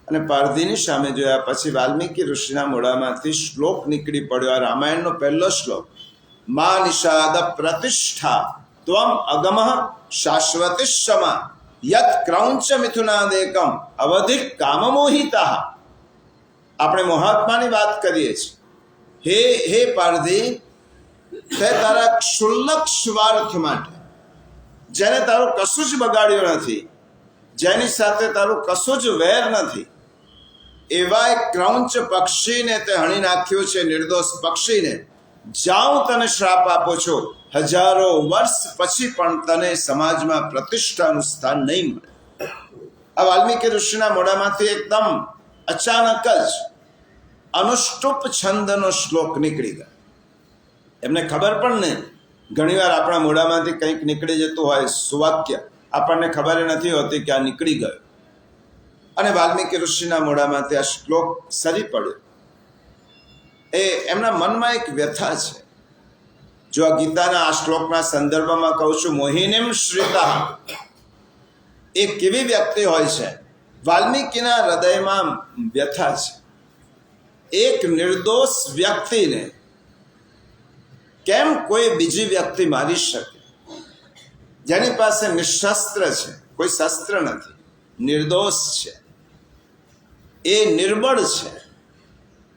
અને પારધીની સામે જોયા પછી વાલ્મીકી ઋષિના મોઢામાંથી શ્લોક નીકળી પડ્યો. આ રામાયણનો પહેલો શ્લોક, મા નિષાદ પ્રતિષ્ઠા ત્વમ અગમ શાશ્વતી ક્ષમા યત ક્રૌંચ મિથુનાદેકમ અવધિ કામમોહિતા. આપણે મોહાત્માની વાત કરીએ છીએ. હે પારધી, તે તારા ક્ષુલ્લક સ્વાર્થ માટે, જેને તારું કશું જ બગાડ્યું નથી, જેની સાથે તારું કશું જ વેર નથી, એવા એક ક્રૌંચ પક્ષીને તે હણી નાખ્યું છે, નિર્દોષ પક્ષીને. જાઉં તને શ્રાપ આપું છું, હજારો વર્ષ પછી પણ તને સમાજમાં પ્રતિષ્ઠાનું સ્થાન નહીં મળે. આ વાલ્મીકી ઋષિના મોઢામાંથી એકદમ અચાનક જ અનુષ્ટુપ છંદનો શ્લોક નીકળી ગયો. એમને ખબર પણ નહીં. ઘણીવાર આપણા મોઢામાંથી કંઈક નીકળી જતું હોય સુવાક્ય, આપણને ખબર નથી હોતી કે આ નીકળી ગયું. અને વાલ્મીકી ઋષિના મોઢામાંથી આ શ્લોક સરી પડ્યો. એમના મનમાં એક વ્યથા છે. જો આ ગીતાના આ શ્લોકના સંદર્ભમાં કહું છું, મોહિનીમ શ્રિતા, એ કેવી વ્યક્તિ હોય છે? વાલ્મીકીના હૃદયમાં વ્યથા છે. એક નિર્દોષ વ્યક્તિને કેમ કોઈ બીજી વ્યક્તિ મારી શકે, જેની પાસે નિશસ્ત્ર છે, કોઈ શસ્ત્ર નથી, નિર્દોષ છે, એ નિર્બળ છે.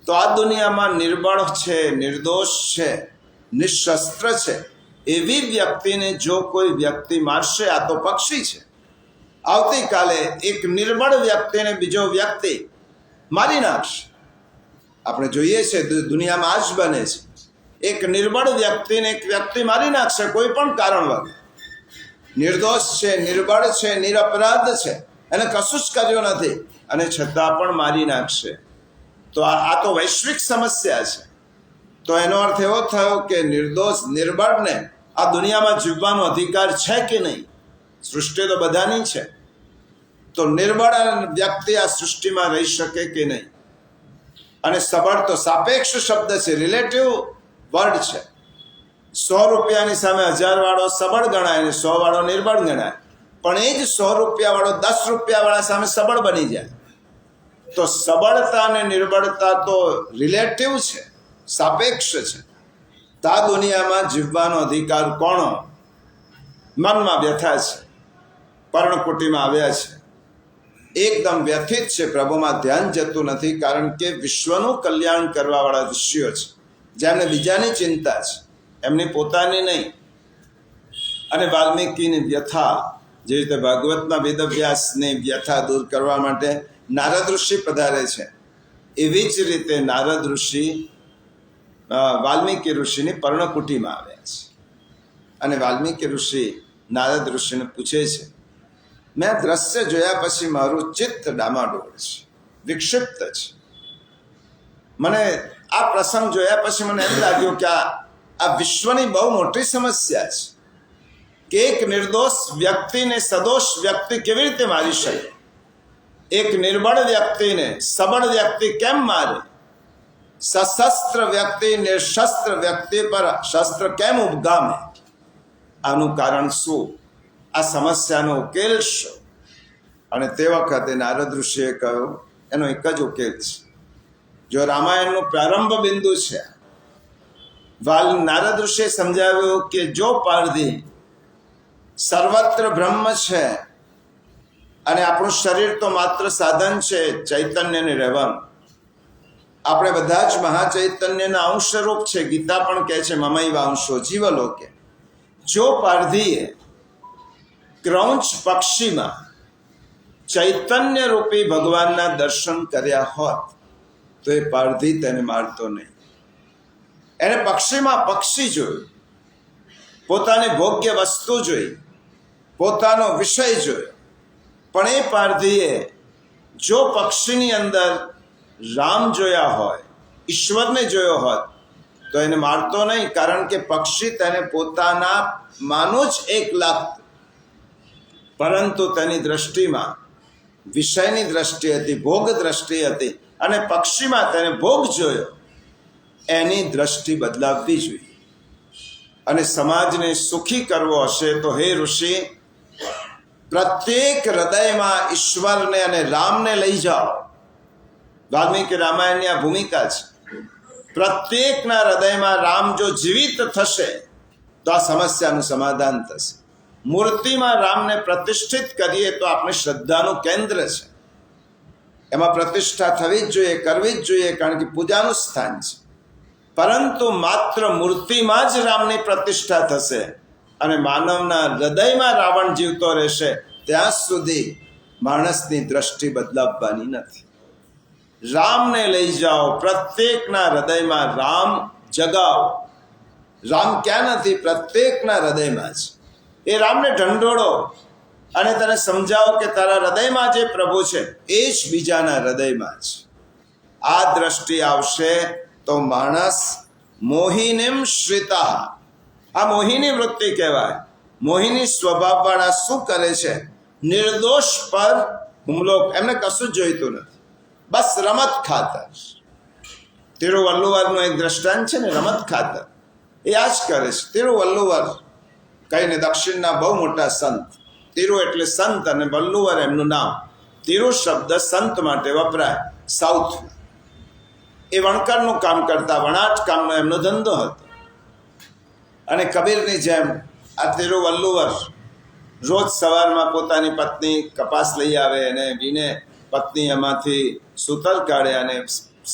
તો આ દુનિયામાં નિર્બળ છે, નિર્દોષ છે, નિશસ્ત્ર છે, એવી વ્યક્તિને જો કોઈ વ્યક્તિ મારશે, આ તો પક્ષી છે. આવતીકાલે એક નિર્બળ વ્યક્તિને બીજો વ્યક્તિ મારી નાખશે. આપણે જોઈએ છે દુનિયામાં આ જ બને છે. એક નિર્બળ વ્યક્તિને એક વ્યક્તિ મારી નાખશે કોઈ પણ કારણ વગર. નિર્દોષ છે, નિર્બળ છે, નિરપરાધ છે, એને કશું જ કર્યું નથી, અને છતાં પણ મારી નાખશે. તો આ તો વૈશ્વિક સમસ્યા છે. તો એનો અર્થ એવો થયો કે નિર્દોષ, નિર્બળને આ દુનિયામાં જીવવાનો અધિકાર છે કે નહીં? સૃષ્ટિ તો બધાની છે. તો નિર્બળ વ્યક્તિ આ સૃષ્ટિમાં રહી શકે કે નહીં? અને સબળ તો સાપેક્ષ શબ્દ છે, રિલેટિવ વર્ડ છે. 100 રૂપિયાની સામે 1000 વાળો સબળ ગણાય અને 100 વાળો નિર્બળ ગણાય. પણ એ જ 100 રૂપિયા વાળો 10 રૂપિયા વાળા સામે સબળ બની જાય. તો સબળતા અને નિર્બળતા તો રિલેટિવ છે, સાપેક્ષ છે. તો આ દુનિયામાં જીવવાનો અધિકાર કોનો? મનમાં વ્યથા છે, પર્ણકુટીમાં આવ્યા છે, એકદમ વ્યથિત છે, પ્રભુમાં ધ્યાન જતું નથી. કારણ કે વિશ્વનું કલ્યાણ કરવાવાળા ઋષિઓ છે, જેમને બીજાની ચિંતા છે, એમની પોતાની નહીં. અને વાલ્મીકીની વ્યથા, જે રીતે ભાગવતમાં વેદવ્યાસની વ્યથા દૂર કરવા માટે નારદ ઋષિ પધારે છે, એવી જ રીતે નારદ ઋષિ વાલ્મીકી ઋષિની પર્ણકુટીમાં આવ્યા છે અને વાલ્મીકી ઋષિ નારદ ઋષિને પૂછે છે, મેં દ્રશ્ય જોયા પછી મારું ચિત્ત ડામાડોળ છે, વિક્ષિપ્ત છે. મને આ પ્રસંગ જોયા પછી મને એમ લાગ્યું કે આ વિશ્વની બહુ મોટી સમસ્યા છે કે એક નિર્દોષ વ્યક્તિને સદોષ વ્યક્તિ કેવી રીતે મારી શકે? એક નિર્બળ વ્યક્તિને સબળ વ્યક્તિ કેમ મારે? સશસ્ત્ર વ્યક્તિ નિર્શસ્ત્ર વ્યક્તિ પર શસ્ત્ર કેમ ઉદ્ગામે? આનું કારણ શું? આ સમસ્યાનો ઉકેલ શું? અને તે વખતે નારદ ઋષિએ કહ્યું, એનો એક જ ઉકેલ છે. જો રામાયણનો પ્રારંભ બિંદુ છે, નારદ ઋષિએ સમજાવ્યું કે જો પારધી સર્વત્ર બ્રહ્મ છે અને આપણું શરીર તો માત્ર સાધન છે ચૈતન્યને રહેવાનું. આપણે બધા જ મહાચૈતન્યના અંશરૂપ છે. ગીતા પણ કહે છે મમૈવ અંશો જીવલોકે. જો પારધીએ ક્રૌંચ પક્ષીમાં ચૈતન્ય રૂપી ભગવાનના દર્શન કર્યા હોત તો એ પારધી તેને મારતો નહીં. એને પક્ષીમાં પક્ષી જોયું, પોતાની ભોગ્ય વસ્તુ જોઈ, પોતાનો વિષય જોયો. પણ એ પારધીએ જો પક્ષીની અંદર રામ જોયા હોય, ઈશ્વરને જોયો હોત તો એને મારતો નહીં, કારણ કે પક્ષી તેને પોતાના માનું જ એક લાગતું, પરંતુ તેની દ્રષ્ટિમાં વિષયની દ્રષ્ટિ હતી, ભોગ દ્રષ્ટિ હતી અને પક્ષીમાં તેને ભોગ જોયો. એની દ્રષ્ટિ બદલાવવી જોઈએ. અને સમાજને સુખી કરવો હશે તો હે ઋષિ, પ્રત્યેક હૃદયમાં ઈશ્વરને અને રામને લઈ જાઓ. વાલ્મીકી રામાયણની આ ભૂમિકા છે. પ્રત્યેકના હૃદયમાં રામ જો જીવિત થશે તો આ સમસ્યાનું સમાધાન થશે. મૂર્તિમાં રામને પ્રતિષ્ઠિત કરીએ તો આપણી શ્રદ્ધાનું કેન્દ્ર છે, એમાં પ્રતિષ્ઠા થવી જ જોઈએ, કરવી જ જોઈએ, કારણ કે પૂજાનું સ્થાન છે. પરંતુ માત્ર મૂર્તિમાં જ રામની પ્રતિષ્ઠા થશે અને માનવના હૃદયમાં રાવણ જીવતો રહેશે ત્યાં સુધી માણસની દ્રષ્ટિ બદલાવવાની નથી. રામને લઈ જાઓ, પ્રત્યેકના હૃદયમાં રામ જગાવો. રામ ક્યાં નથી? પ્રત્યેકના હૃદયમાં છે. એ રામને ઢંઢોળો અને તને સમજાવો કે તારા હૃદયમાં જે પ્રભુ છે એ જ બીજાના હૃદયમાં છે. આ દ્રષ્ટિ આવશે તો માણસ મોહિનીમ શ્રિતા. આ મોહિની વૃત્તિ કહેવાય. મોહિની સ્વભાવવાળા શું કરે છે? નિર્દોષ પર હુમલો. એમને કશું જ જોઈતું નથી, બસ રમત ખાતર. તિરુવલ્લુવરનું એક દ્રષ્ટાંત છે ને, રમત ખાતર. એ આ જ કરે છે. તિરુવલ્લુવર કહીને દક્ષિણના બહુ મોટા સંત. તિરુ એટલે સંત અને વલ્લુવર એમનું નામ. તિરુ શબ્દ સંત માટે વપરાય સાઉથ. એ વણકરનું કામ કરતા, વણાટ કામનો એમનો ધંધો હતો. અને કબીરની જેમ આ તિરુવલ્લુવર રોજ સવારમાં પોતાની પત્ની કપાસ લઈ આવે અને વીને પત્ની એમાંથી સૂતર કાઢે અને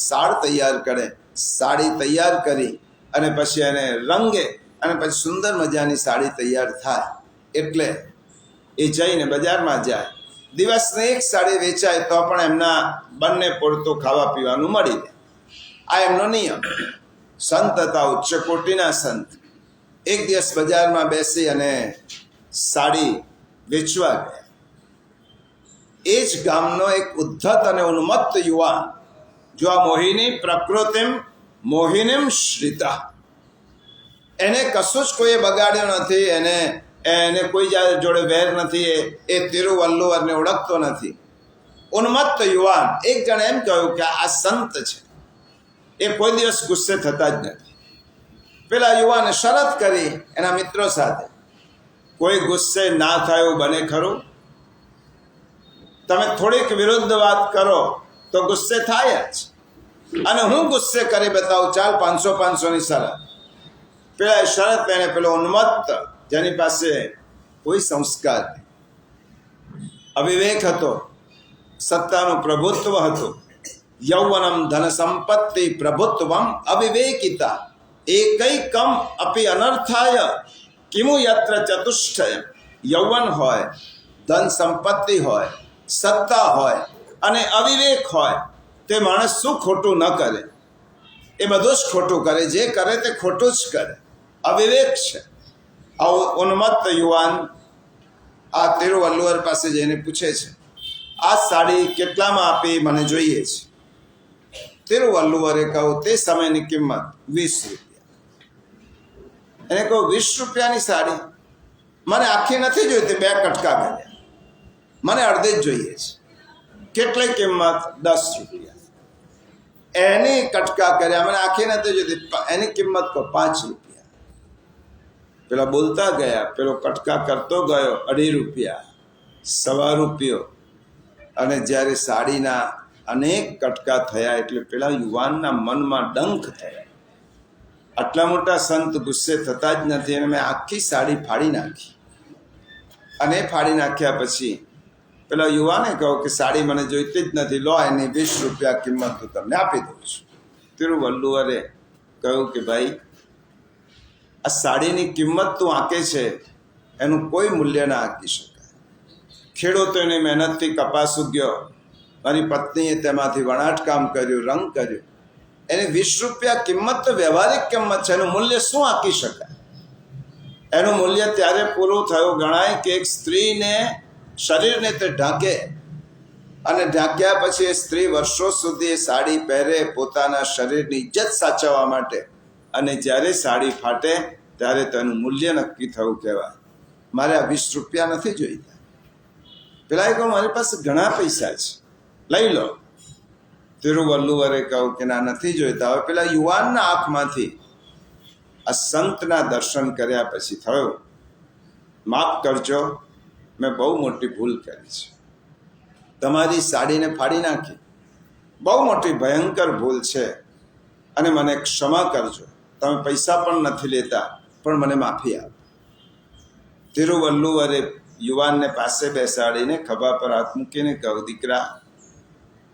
સાડ તૈયાર કરે. સાડી તૈયાર કરી અને પછી એને રંગે અને પછી સુંદર મજાની સાડી તૈયાર થાય એટલે એ જઈને બજારમાં જાય. દિવસની એક સાડી વેચાય તો પણ એમના બંને પૂરતું ખાવા પીવાનું મળી રહે. આ એમનો નિયમ. સંત હતા, ઉચ્ચ કોટીના સંત. એક દિવસ બજારમાં બેસી અને સાડી વેચવા ગયા. એ જ ગામનો એક ઉદ્ધત અને ઉન્મત્ત યુવાન, જો આ મોહિની પ્રકૃતિમ મોહિનીમ શ્રિતા, એને કશું જ કોઈએ બગાડ્યો નથી, એને કોઈ જોડે વેર નથી, એ તિરુવલ્લુવરને ઓળખતો નથી. ઉન્મત્ત યુવાન એક જણે એમ કહ્યું કે આ સંત છે, એ કોઈ દિવસ ગુસ્સે થતા જ નથી. પેલા યુવાને શરત કરી એના મિત્રો સાથે, કોઈ ગુસ્સે ના થાય એવું બને ખરું? તમે થોડીક વિરુદ્ધ વાત કરો તો ગુસ્સે થાય જ, અને હું ગુસ્સે કરી બતાવું, ચાલ 500-500ની શરત. પેલા શરત એને પેલો ઉન્મત્ત, જેની પાસે કોઈ સંસ્કાર નહીં, અવિવેક હતો, સત્તાનું પ્રભુત્વ હતું, યૌવનમ ધન સંપત્તિ પ્રભુત્વમ અવિવેકિતા એકૈકમ અપી અનર્થાય કિમુ યત્ર ચતુષ્ટય. યૌવન હોય, ધન સંપત્તિ હોય, સત્તા હોય અને અવિવેક હોય તે માણસ શું ખોટું ન કરે, એ બધું જ ખોટું કરે, જે કરે તે ખોટું જ કરે, અવિવેક છે. આવો ઉન્મત્ત યુવાન આ તિરુવલ્લુવર પાસે જઈને પૂછે છે, આ સાડી કેટલામાં આપી, મને જોઈએ છે. તિરુવલ્લુવરે કહ્યું તે સમયની કિંમત 20 રૂપિયા. એને કહું 20 રૂપિયાની સાડી, મને આખી નથી જોઈતી, 2 કટકા કર્યા, મને અડધી જ જોઈએ છે. કેટલી કિંમત? 10 રૂપિયા. એની કટકા કર્યા, મને આખી નથી જોઈતી, એની કિંમત કહો 5 રૂપિયા. પેલા બોલતા ગયા, પેલો કટકા કરતો ગયો, 2.5 રૂપિયા, 1.25 રૂપિયો. અને જ્યારે સાડીના અનેક કટકા થયા એટલે પેલા યુવાનના મનમાં ડંખ થયા. આટલા મોટા સંત ગુસ્સે થતા જ નથી, અને મેં આખી સાડી ફાડી નાખી. અને ફાડી નાખ્યા પછી પેલા યુવાને કહ્યું કે સાડી મને જોઈતી જ નથી, લો એની 20 રૂપિયા કિંમત હું તમને આપી દઉં છું. તિરુવલ્લુવરે કહ્યું કે ભાઈ, આ સાડીની કિંમત તું આંકે છે એનું કોઈ મૂલ્ય ના આંકી શકાય. ખેડૂતોની મહેનતથી કપાસ ઉગ્યો, મારી પત્નીએ તેમાંથી વણાટ કામ કર્યું, રંગ કર્યું, એની 20 રૂપિયા કિંમત તો વ્યવહારિક કિંમત છે, એનું મૂલ્ય શું આંકી શકાય? એનું મૂલ્ય ત્યારે પૂરું થયું ગણાય કે એક સ્ત્રીને શરીરને તે ઢાંકે, અને ઢાંક્યા પછી એ સ્ત્રી વર્ષો સુધી એ સાડી પહેરે પોતાના શરીરની ઇજ્જત સાચવવા માટે, અને જ્યારે સાડી ફાટે ત્યારે તેનું મૂલ્ય નક્કી થયું કહેવાય. મારે આ 20 રૂપિયા નથી જોઈતા. પેલા એ કહું મારી પાસે ઘણા પૈસા છે, લઈ લો. તિરુવલ્લુવરે કહ્યું કે ના, નથી જોઈતા. હવે પેલા યુવાનના આંખમાંથી આ સંતના દર્શન કર્યા પછી થયું, માફ કરજો, મેં બહુ મોટી ભૂલ કરી છે, તમારી સાડીને ફાડી નાખી, બહુ મોટી ભયંકર ભૂલ છે, અને મને ક્ષમા કરજો. તમે પૈસા પણ નથી લેતા, પણ મને માફી આપો. તિરુવલ્લુવરે યુવાનને પાસે બેસાડીને ખભા પર હાથ મૂકીને કહ્યું, દીકરા,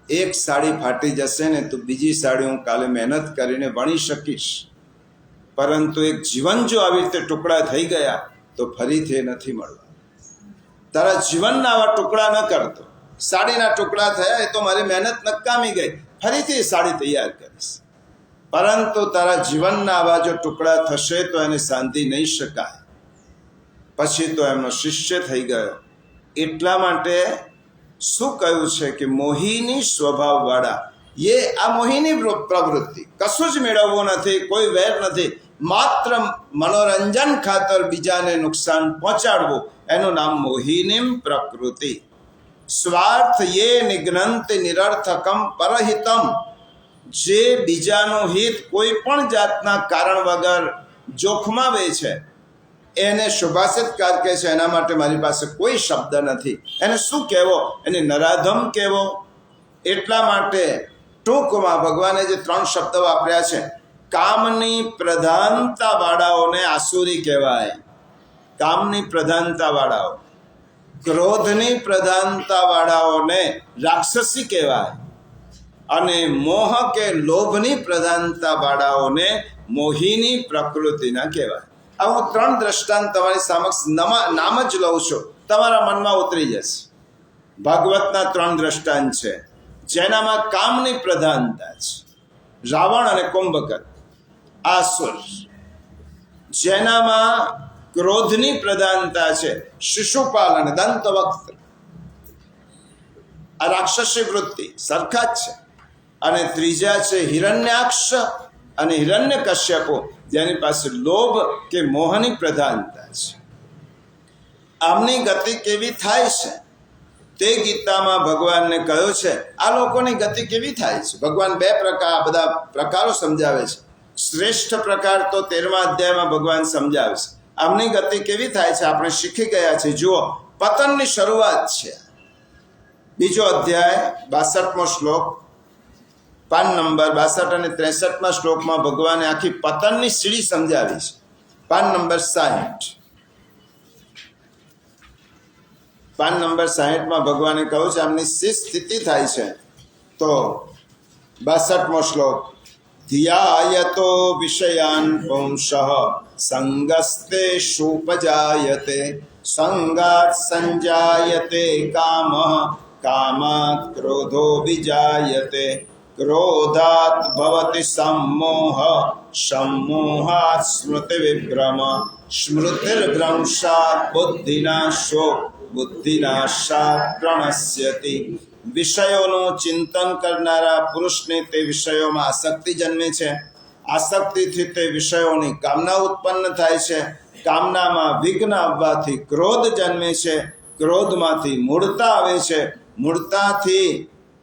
એક સાડી ફાટી જશે ને તો બીજી સાડી હું કાલે મહેનત કરીને વણી શકીશ, પરંતુ એક જીવન જો આવી રીતે ટુકડા થઈ ગયા તો ફરીથી નથી મળવા. તારા જીવનના આવા ટુકડા ન કરતો. સાડીના ટુકડા થયા એ તો મારી મહેનત નકામી ગઈ, ફરીથી સાડી તૈયાર કરીશ, પરંતુ તારા જીવનના આવા જો ટુકડા થશે તો એને શાંતિ નહીં શકાય. પછી તો એમનો શિષ્ય થઈ ગયો. એટલા માટે શું કહ્યું છે કે મોહિની સ્વભાવવાળા, આ મોહિની પ્રવૃત્તિ, કશું જ મેળવવું નથી, કોઈ વેર નથી, માત્ર મનોરંજન ખાતર બીજાને નુકસાન પહોંચાડવું, એનું નામ મોહિનીમ પ્રકૃતિ. સ્વાર્થ યે નિઘ્નંત નિરર્થકમ પરહિતમ, જે બીજાનું હિત કોઈ પણ જાતના કારણ વગર જોખમાવે છે એને શુભાષિતકાર કહે છે. એના માટે મારી પાસે કોઈ શબ્દ નથી. એને શું કહેવો? એને નરાધમ કહેવો. એટલા માટે ટૂંકમાં ભગવાને જે 3 શબ્દ વાપર્યા છે, કામની પ્રધાનતા વાળાઓને આસુરી કહેવાય, કામની પ્રધાનતા વાળાઓ. ક્રોધની પ્રધાનતા વાળાઓને રાક્ષસી કહેવાય, અને મોહ કે લોભની પ્રધાનતા વાળાઓને મોહિની પ્રકૃતિના કહેવાય. આ હું 3 દ્રષ્ટાંત તમારી સમક્ષ નામ જ લઉં છું, તમારા મનમાં ઉતરી જશે. ભાગવતના 3 દ્રષ્ટાંત છે જેનામાં કામની પ્રધાનતા છે, રાવણ અને કુંભકર્ણ આસુર. જેનામાં ક્રોધની પ્રધાનતા છે, શિશુપાલ અને દંતવક્ત. આ રાક્ષસી વૃત્તિ સરખા જ છે. અને ત્રીજા છે હિરણ્યાક્ષ અને હિરણ્યકશ્યપો, જેની પાસે લોભ કે મોહની પ્રધાનતા છે. આમની ગતિ કેવી થાય છે તે ગીતામાં ભગવાનને કહ્યું છે. આ લોકોની ગતિ કેવી થાય છે ભગવાન 2 બધા પ્રકારો સમજાવે છે. શ્રેષ્ઠ પ્રકાર તો 13મા અધ્યાયમાં ભગવાન સમજાવે છે. આમની ગતિ કેવી થાય છે આપણે શીખી ગયા છે. જુઓ, પતનની શરૂઆત છે. 2 અધ્યાય 62મો શ્લોક, પાન નંબર 62 અને 63માં શ્લોકમાં ભગવાને આખી પતનની સીડી સમજાવી છે. પાન નંબર 60, પાન નંબર 60માં ભગવાને કહ્યું છે આમની શી સ્થિતિ થાય છે. તો 62મો શ્લોક, ધિયાયતો વિષયાન પુંસઃ સંગસ્તે શુપજાયતે સંગાત સંજાયતે કામઃ કામાત ક્રોધો વિજાયતે ક્રોધાત ભવતિ सम्मोह सम्मोहात् स्मृति विभ्रम स्मृतिर्भ्रंशात् बुद्धिनाशो बुद्धिनाशात् प्रणश्यति। વિષયોનું ચિંતન કરનારા પુરુષને તે વિષયોમાં આસક્તિ જન્મે છે, આસક્તિથી તે વિષયોની કામના ઉત્પન્ન થાય છે, કામનામાં વિઘ્ન આવવાથી ક્રોધ જન્મે છે, ક્રોધમાંથી મૂળતા આવે છે, મૂળતાથી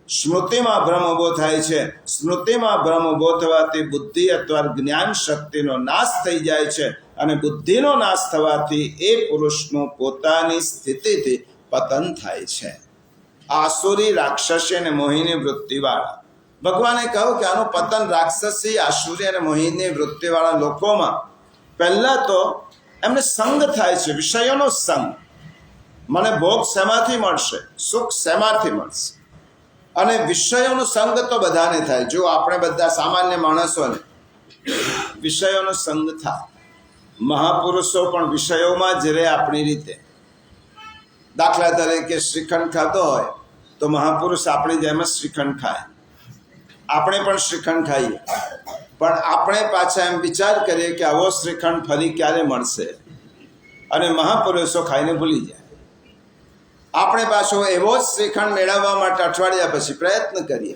સ્મૃતિમાં ભ્રમ ઊભો થાય છે, સ્મૃતિમાં ભ્રમ ઊભો થવાથી બુદ્ધિ અથવા જ્ઞાન શક્તિનો નાશ થઈ જાય છે, અને બુદ્ધિનો નાશ થવાથી એ પુરુષનું પોતાની સ્થિતિથી પતન થાય છે। આસુરી, રાક્ષસી અને મોહિની વૃત્તિવાળા, ભગવાને કહ્યું કે આનું પતન રાક્ષસી, આસુરી અને મોહિની વૃત્તિવાળા લોકોમાં પહેલા તો એમને સંગ થાય છે, વિષયોનો સંગ। મને ભોગ શેમાંથી મળશે, સુખ શેમાંથી મળશે, અને વિષયોનો સંગ તો બધાને થાય। જો આપણે બધા સામાન્ય માણસોને વિષયોનો સંગ થાય, મહાપુરુષો પણ વિષયોમાં જ રહે આપણી રીતે। દાખલા તરીકે શ્રીખંડ ખાતો હોય તો મહાપુરુષ આપણી જેમ જ શ્રીખંડ ખાય, આપણે પણ શ્રીખંડ ખાઈએ, પણ આપણે પાછા એમ વિચાર કરીએ કે આવો શ્રીખંડ ફરી ક્યારે મળશે, અને મહાપુરુષો ખાઈને ભૂલી જાય। આપણે પાછો એવો જ શ્રીખંડ મેળવવા માટે અઠવાડિયા પછી પ્રયત્ન કરીએ।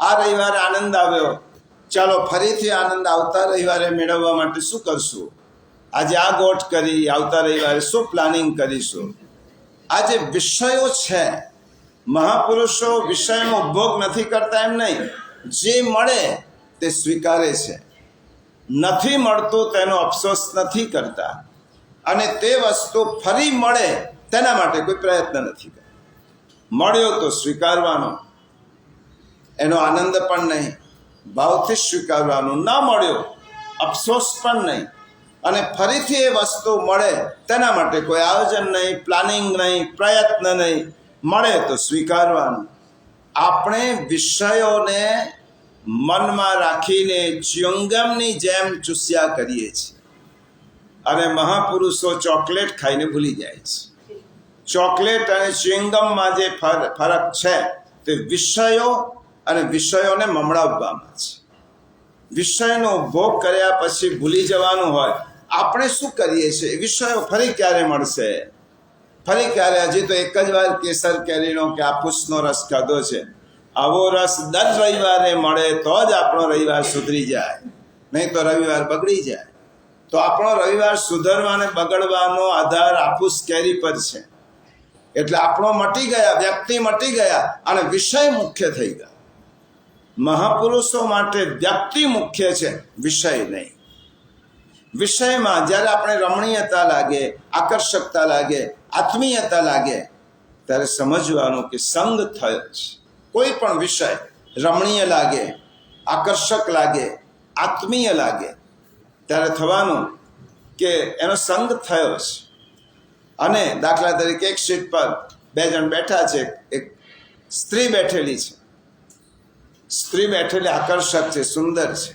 આ રવિવારે આનંદ આવ્યો, ચાલો ફરીથી આનંદ આવતા રવિવારે મેળવવા માટે શું કરશું, આજે આ ગોઠ કરી, આવતા રવિવારે શું પ્લાનિંગ કરીશું। આ જે વિષયો છે, મહાપુરુષો વિષયનો ઉપભોગ નથી કરતા એમ નહીં, જે મળે તે સ્વીકારે છે, નથી મળતું તેનો અફસોસ નથી કરતા, અને તે વસ્તુ ફરી મળે તેના માટે કોઈ પ્રયત્ન નથી કરતા। મળ્યો તો સ્વીકારવાનો, એનો આનંદ પણ નહીં, ભાવથી સ્વીકારવાનો, ન મળ્યો અફસોસ પણ નહીં, અને ફરીથી એ વસ્તુ મળે તેના માટે કોઈ આયોજન નહીં, પ્લાનિંગ નહીં, પ્રયત્ન નહીં, મળે તો સ્વીકારવાનું। આપણે વિષયોને મનમાં રાખીને ચ્યુંગમની જેમ ચૂસ્યા કરીએ છીએ, અને મહાપુરુષો ચોકલેટ ખાઈને ભૂલી જાય છે। ચોકલેટ અને ચ્યુંગમમાં જે ફરક છે તે વિષયો અને વિષયોને મમડાવવામાં છે। વિષયનો ભોગ કર્યા પછી ભૂલી જવાનું હોય, આપણે શું કરીએ છીએ, વિષયો ફરી ક્યારે મળશે, ફરી ક્યારે, હજી તો એક જ વાર કેસર કેરીનો કે આફૂસનો રસ ખાધો છે, આવો રસ દર રવિવારે મળે તો જ આપણો રવિવાર સુધરી જાય, નહીં તો રવિવાર બગડી જાય। તો આપણો રવિવાર સુધરવા અને બગડવાનો આધાર આફૂસ કેરી પર છે, એટલે આપણો મટી ગયા, વ્યક્તિ મટી ગયા અને વિષય મુખ્ય થઈ ગયા। મહાપુરુષો માટે વ્યક્તિ મુખ્ય છે, વિષય નહીં। વિષયમાં જ્યારે આપણે રમણીયતા લાગે, આકર્ષકતા લાગે, આત્મીયતા લાગે, ત્યારે સમજવાનું કે સંગ થયો છે। કોઈ પણ વિષય રમણીય લાગે, આકર્ષક લાગે, આત્મીય લાગે, ત્યારે થવાનું કે એનો સંગ થયો છે। અને દાખલા તરીકે એક સીટ પર બે જણ બેઠા છે, એક સ્ત્રી બેઠેલી છે, સ્ત્રી બેઠેલી આકર્ષક છે, સુંદર છે,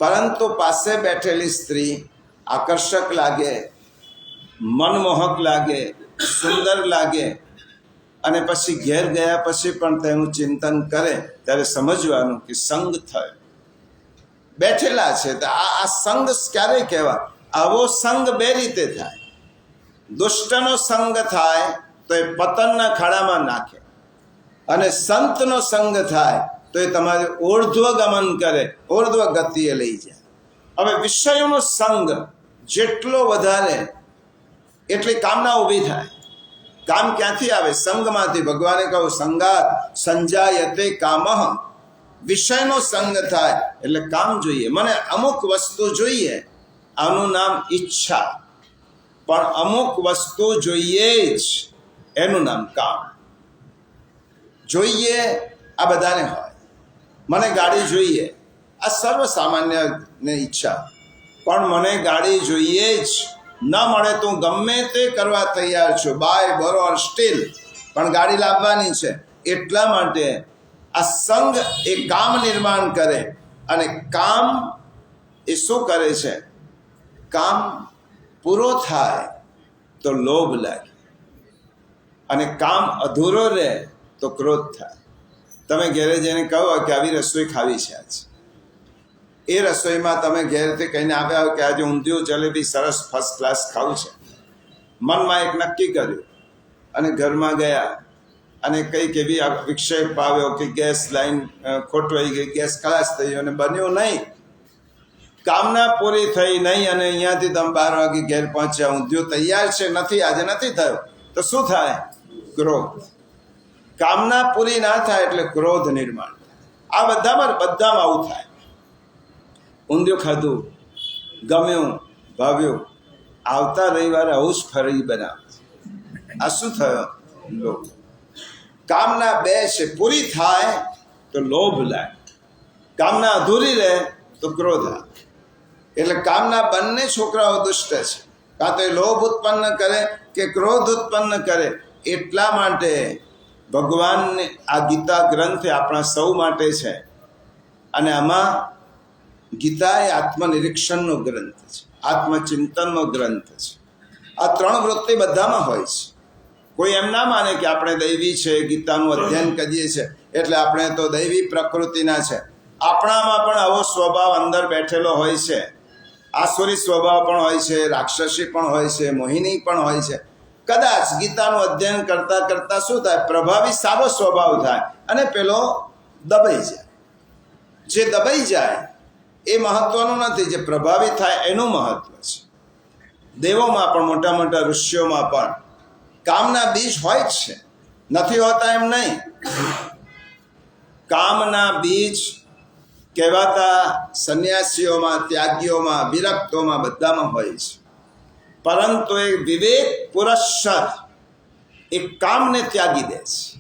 પરંતુ પાસે બેઠેલી સ્ત્રી આકર્ષક લાગે, મનમોહક લાગે, સુંદર લાગે, અને પછી ઘેર ગયા પછી પણ તેનું ચિંતન કરે ત્યારે સમજવાનું કે સંગ થયો। બેઠેલા છે તો આ સંગ ક્યારે કહેવાય? આવો સંગ બે રીતે થાય। દુષ્ટનો સંગ થાય તો એ પતનના ખાડામાં નાખે, અને સંતનો સંગ થાય તો એ તમારે ઊર્ધ્વ ગમન કરે, ઊર્ધ્વ ગતિએ લઈ જાય। હવે વિષયોનો સંગ જેટલો વધારે એટલી કામના ઊભી થાય। કામ ક્યાંથી આવે? સંગમાંથી। ભગવાને કહ્યું સંગાત સંજાયતે કામઃ, વિષયનો સંગ થાય એટલે કામ જોઈએ, મને અમુક વસ્તુ જોઈએ, આનું નામ ઈચ્છા, પણ અમુક વસ્તુ જોઈએ જ, એનું નામ કામ। જોઈએ આ બધાને હોય, મને ગાડી જોઈએ, આ સર્વસામાન્ય ને ઈચ્છા, પણ મને ગાડી જોઈએ જ, ન મળે તો ગમે તે કરવા તૈયાર છું, બાય બોરો સ્ટીલ, પણ ગાડી લાવવાની છે। એટલા માટે આ સંગ એ કામ નિર્માણ કરે, અને કામ એ શું કરે છે? કામ પૂરો થાય તો લોભ લાગે, અને કામ અધૂરો રહે તો ક્રોધ થાય। તમે ઘેરે જઈને કહો કે આવી રસોઈ ખાવી છે આજ, એ રસોઈમાં તમે ઘેરથી કહીને આવ્યા હો કે આજે ઊંધિયું જલેબી સરસ ફર્સ્ટ ક્લાસ ખાવું છે, મનમાં એક નક્કી કર્યું અને ઘરમાં ગયા અને કંઈક એવી વિક્ષેપ આવ્યો કે ગેસ લાઈન ખોટવાઈ ગઈ, ગેસ ખલાસ થઈ ગયો અને બન્યું નહીં, કામના પૂરી થઈ નહીં અને અહીંયાથી તમે 12 વાગે ઘેર પહોંચ્યા, ઊંધિયું તૈયાર છે, નથી આજે નથી થયું, તો શું થાય? ક્રોધ. કામના પૂરી ના થાય એટલે ક્રોધ નિર્માણ થાય. આ બધામાં આવું થાય. ઊંધિયું ખાધું, ગમ્યું, ભાવ્યું, આવતા રવિવારે આવું જ ફરી બનાવે. આ શું થયો? લોભ. કામના બે છે, પૂરી થાય તો લોભ લાગે, કામના અધૂરી રહે તો ક્રોધ આવે. એટલે કામના બંને છોકરાઓ દુષ્ટ છે, કાં તો એ લોભ ઉત્પન્ન કરે કે ક્રોધ ઉત્પન્ન કરે. એટલા માટે ભગવાનને આ ગીતા ગ્રંથ આપણા સૌ માટે છે અને આમાં ગીતા એ આત્મનિરીક્ષણનો ગ્રંથ છે, આત્મચિંતનનો ગ્રંથ છે. આ 3 વૃત્તિ બધામાં હોય છે. કોઈ એમ ના માને કે આપણે દૈવી છે, ગીતાનું અધ્યયન કરીએ છીએ એટલે આપણે તો દૈવી પ્રકૃતિના છે. આપણામાં પણ આવો સ્વભાવ અંદર બેઠેલો હોય છે, આસુરી સ્વભાવ પણ હોય છે, રાક્ષસી પણ હોય છે, મોહિની પણ હોય છે. કદાચ ગીતાનું અધ્યયન કરતાં કરતાં શું થાય? પ્રભાવી સારો સ્વભાવ થાય અને પેલો દબાઈ જાય. જે દબાઈ જાય એ મહત્વનું નથી, જે પ્રભાવિત થાય એનું મહત્વ છે. દેવોમાં પણ મોટા મોટા ઋષિઓમાં પણ કામના બીજ હોય જ છે, નથી હોતા એમ નહીં. કામના બીજ કહેવાતા સંન્યાસીઓમાં, ત્યાગીઓમાં, વિરક્તોમાં બધામાં હોય છે. પરંતુ એ વિવેક પુરસ્સર એ કામને ત્યાગી દે છે.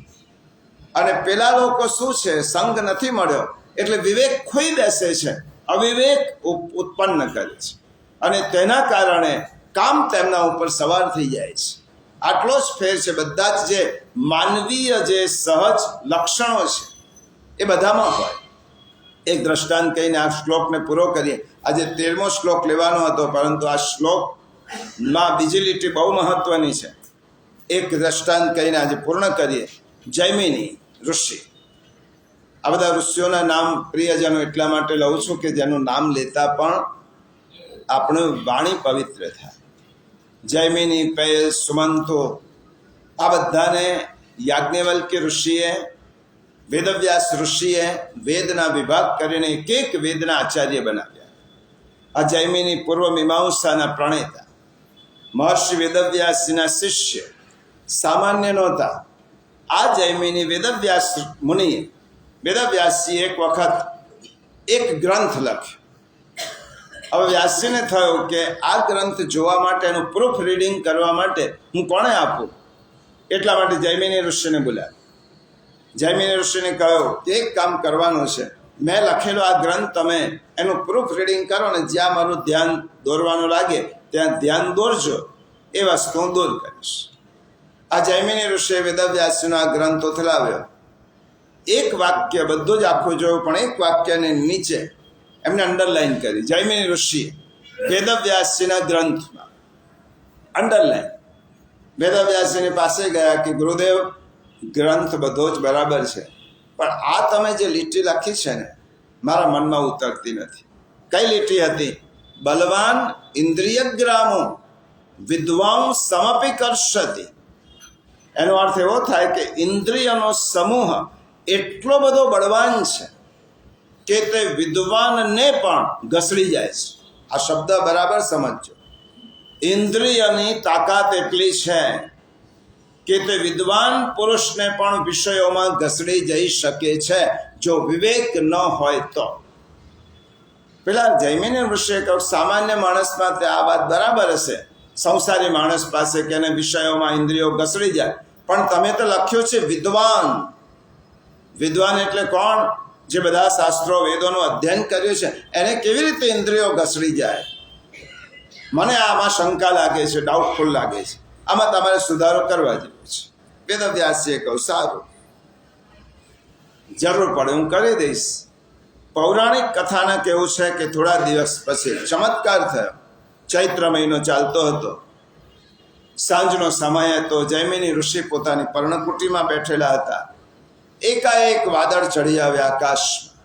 અને પેલા લોકો શું છે? સંગ નથી મળ્યો એટલે વિવેક ખોઈ બેસે છે, અવિવેક ઉત્પન્ન કરે છે અને તેના કારણે કામ તેમના ઉપર સવાર થઈ જાય છે. આટલો જ ફેર છે. બધા જ જે માનવીય જે સહજ લક્ષણો છે એ બધામાં હોય. એક દ્રષ્ટાંત કહીને આ શ્લોકને પૂરો કરીએ. આજે 13મો શ્લોક લેવાનો હતો, પરંતુ આ શ્લોકમાં બીજી લીટી બહુ મહત્વની છે. એક દ્રષ્ટાંત કહીને આજે પૂર્ણ કરીએ. જૈમિની ઋષિ. આ બધા ઋષિઓના નામ પ્રિયજનો એટલા માટે લઉં છું કે જેનું નામ લેતા પણ આપણું વાણી પવિત્ર થાય. જૈમિની, પૈલ, સુમંતો, આ બધાને યાજ્ઞવલ્ક્ય ઋષિએ, વેદવ્યાસ ઋષિએ વેદના વિભાગ કરીને એક વેદના આચાર્ય બનાવ્યા. આ જૈમિની પૂર્વ મીમાંસાના પ્રણેતા, મહર્ષિ વેદવ્યાસના શિષ્ય, સામાન્ય નહોતા. આ જૈમિની વેદવ્યાસ મુનિએ, વેદવ્યાસજી એક વખત એક ગ્રંથ લખ્યો. હવે વ્યાસજીને થયું કે આ ગ્રંથ જોવા માટે, એનું પ્રૂફ રીડિંગ કરવા માટે હું કોને આપું? એટલા માટે જૈમિની ઋષિને બોલાવ્યા. જૈમિની ઋષિને કહ્યું કે એક કામ કરવાનું છે, મેં લખેલો આ ગ્રંથ તમે એનું પ્રૂફ રીડિંગ કરો ને જ્યાં મારું ધ્યાન દોરવાનું લાગે ત્યાં ધ્યાન દોરજો, એ વસ્તુ હું દૂર કરીશ. આ જૈમિની ઋષિએ વેદવ્યાસજીનો આ ગ્રંથ ઉથલાવ્યો. એક વાક્ય બધું જ આખું જોયું, પણ એક વાક્યને નીચે એમને અંડરલાઈન કરી. જૈમિની ઋષિએ વેદવ્યાસજીના ગ્રંથમાં અંડરલાઈન. વેદવ્યાસજીની પાસે ગયા કે ગુરુદેવ, ગ્રંથ બધો જ બરાબર છે, પણ આ તમે જે લીટી લખી છે ને મારા મનમાં ઉતરતી નથી. કઈ લીટી હતી? બલવાન ઇન્દ્રિયગ્રામો વિદ્વાન સમપી કરશતિ. એનો અર્થ એવો થાય કે ઇન્દ્રિયનો સમૂહ એટલો બધો બળવાન છે કે તે વિદ્વાનને પણ ઘસડી જાય છે. આ શબ્દ બરાબર સમજજો. ઇન્દ્રિયની તાકાત એટલી છે કે તે વિદ્વાન પુરુષને પણ વિષયોમાં ઘસડી જઈ શકે છે જો વિવેક ન હોય તો. પેલા જૈમિની ઋષિએ કહ્યું સામાન્ય માણસમાં આ વાત બરાબર હશે, સંસારી માણસ પાસે કે એને વિષયોમાં ઇન્દ્રિયો ઘસડી જાય, પણ તમે તો લખ્યું છે વિદ્વાન. વિદ્વાન એટલે કોણ? જે બધા શાસ્ત્રો વેદોનું અધ્યયન કર્યું છે એને કેવી રીતે ઇન્દ્રિયો ઘસડી જાય? મને આમાં શંકા લાગે છે, ડાઉટફુલ લાગે છે. આમાં તમારે સુધારો કરવા જેવો છે. વેદવ્યાસજીએ કહ્યું સારું, જરૂર પડે હું કરી દઈશ. પૌરાણિક કથાના કેવું છે કે થોડા દિવસ પછી ચમત્કાર થયો. ચૈત્ર મહિનો ચાલતો હતો, સાંજનો સમય હતો. જૈમિની ઋષિ પોતાની પર્ણકુટીમાં બેઠેલા હતા. એકાએક વાદળ ચડી આવ્યા આકાશમાં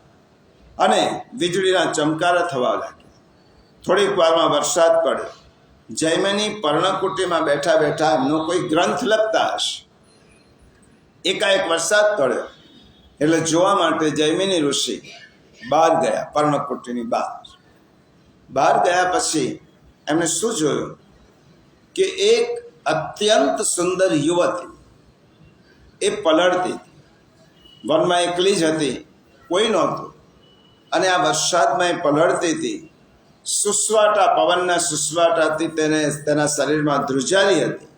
અને વીજળીના ચમકારા થવા લાગ્યા. થોડીક વારમાં વરસાદ પડ્યો. જૈમિની પર્ણકુટીમાં બેઠા બેઠા એમનો કોઈ ગ્રંથ લખતા હશે. એકાએક વરસાદ પડ્યો એટલે જોવા માટે જૈમિની ઋષિ બહાર ગયા, પર્ણકુટીની બહાર ગયા પછી એમણે શું જોયું કે એક અત્યંત સુંદર યુવતી એ પલળતી હતી. વનમાં એકલી જ હતી, કોઈ નહોતું, અને આ વરસાદમાં એ પલળતી હતી. સુસવાટા, પવનના સુસવાટાથી તેના શરીરમાં ધ્રુજારી હતી.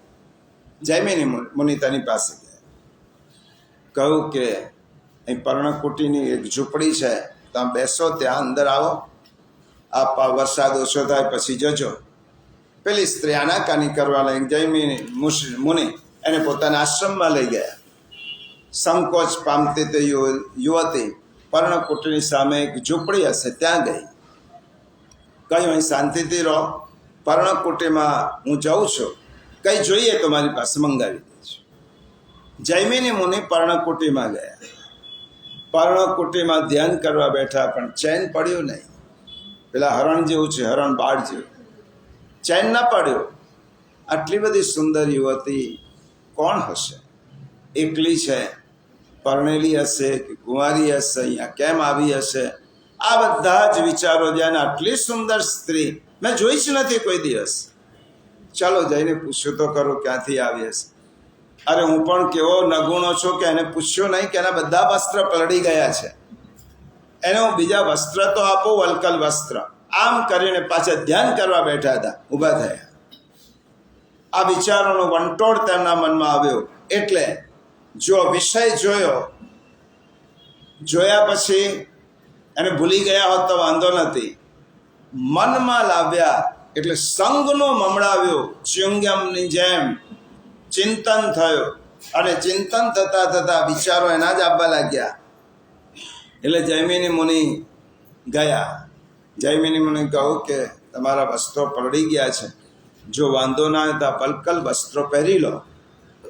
જૈમિની મુનિ તેની પાસે ગયા, કહ્યું કે અહીં પર્ણકુટીની એક ઝૂંપડી છે, તમે બેસો, ત્યાં અંદર આવો, આ વરસાદ ઓછો થાય પછી જજો. પેલી સ્ત્રી આનાકાની કરવા લાગી. જૈમિની મુનિ એને પોતાના આશ્રમમાં લઈ ગયા. સંકોચ પામતી તે યુવતી પર્ણકુટીની સામે એક ઝૂંપડી હશે ત્યાં ગઈ. કહ્યું, અહીં શાંતિથી રહો, પર્ણકુટીમાં હું જાઉં છું, કંઈ જોઈએ તો મારી પાસે મંગાવી દેજો. જૈમિની મુનિ પર્ણકુટીમાં ગયા. પર્ણકુટીમાં ધ્યાન કરવા બેઠા, પણ ચેન પડ્યું નહીં. પેલા હરણ જેવું છે, હરણ બાળ જેવું, ચેન ના પડ્યો. આટલી બધી સુંદર યુવતી કોણ હશે? એકલી છે, પરણેલી હશે કે કુંવારી હશે, અહીંયા કેમ આવી હશે? આ બધા જ વિચારો જ્યાં આટલી સુંદર સ્ત્રી મેં જોઈ જ નથી કોઈ દિવસ. ચાલો જઈને પૂછ્યું તો ખરું ક્યાંથી આવી હશે. અરે હું પણ કેવો નગુણો છું કે એને પૂછ્યો નહીં કે એના બધા વસ્ત્ર પલળી ગયા છે, એને હું બીજા વસ્ત્ર તો આપું, વલકલ વસ્ત્ર. આમ કરીને પાછા ધ્યાન કરવા બેઠા હતા, ઊભા થયા. આ વિચારોનો વંટોળ તેમના મનમાં આવ્યો. એટલે જો વિષય જોયા પછી એને ભૂલી ગયા હોત તો વાંધો નથી. મનમાં લાવ્યા એટલે સંગનો મમડાવ્યો, ચ્યુંગમની જેમ ચિંતન થયો. અને ચિંતન થતા થતા વિચારો એના જ આવવા લાગ્યા. એટલે જૈમિની મુનિ ગયા. જૈમિની મુનિ કહ્યું કે તમારા વસ્ત્રો પલળી ગયા છે, જો વાંધો ના હતા વલકલ વસ્ત્રો પહેરી લો.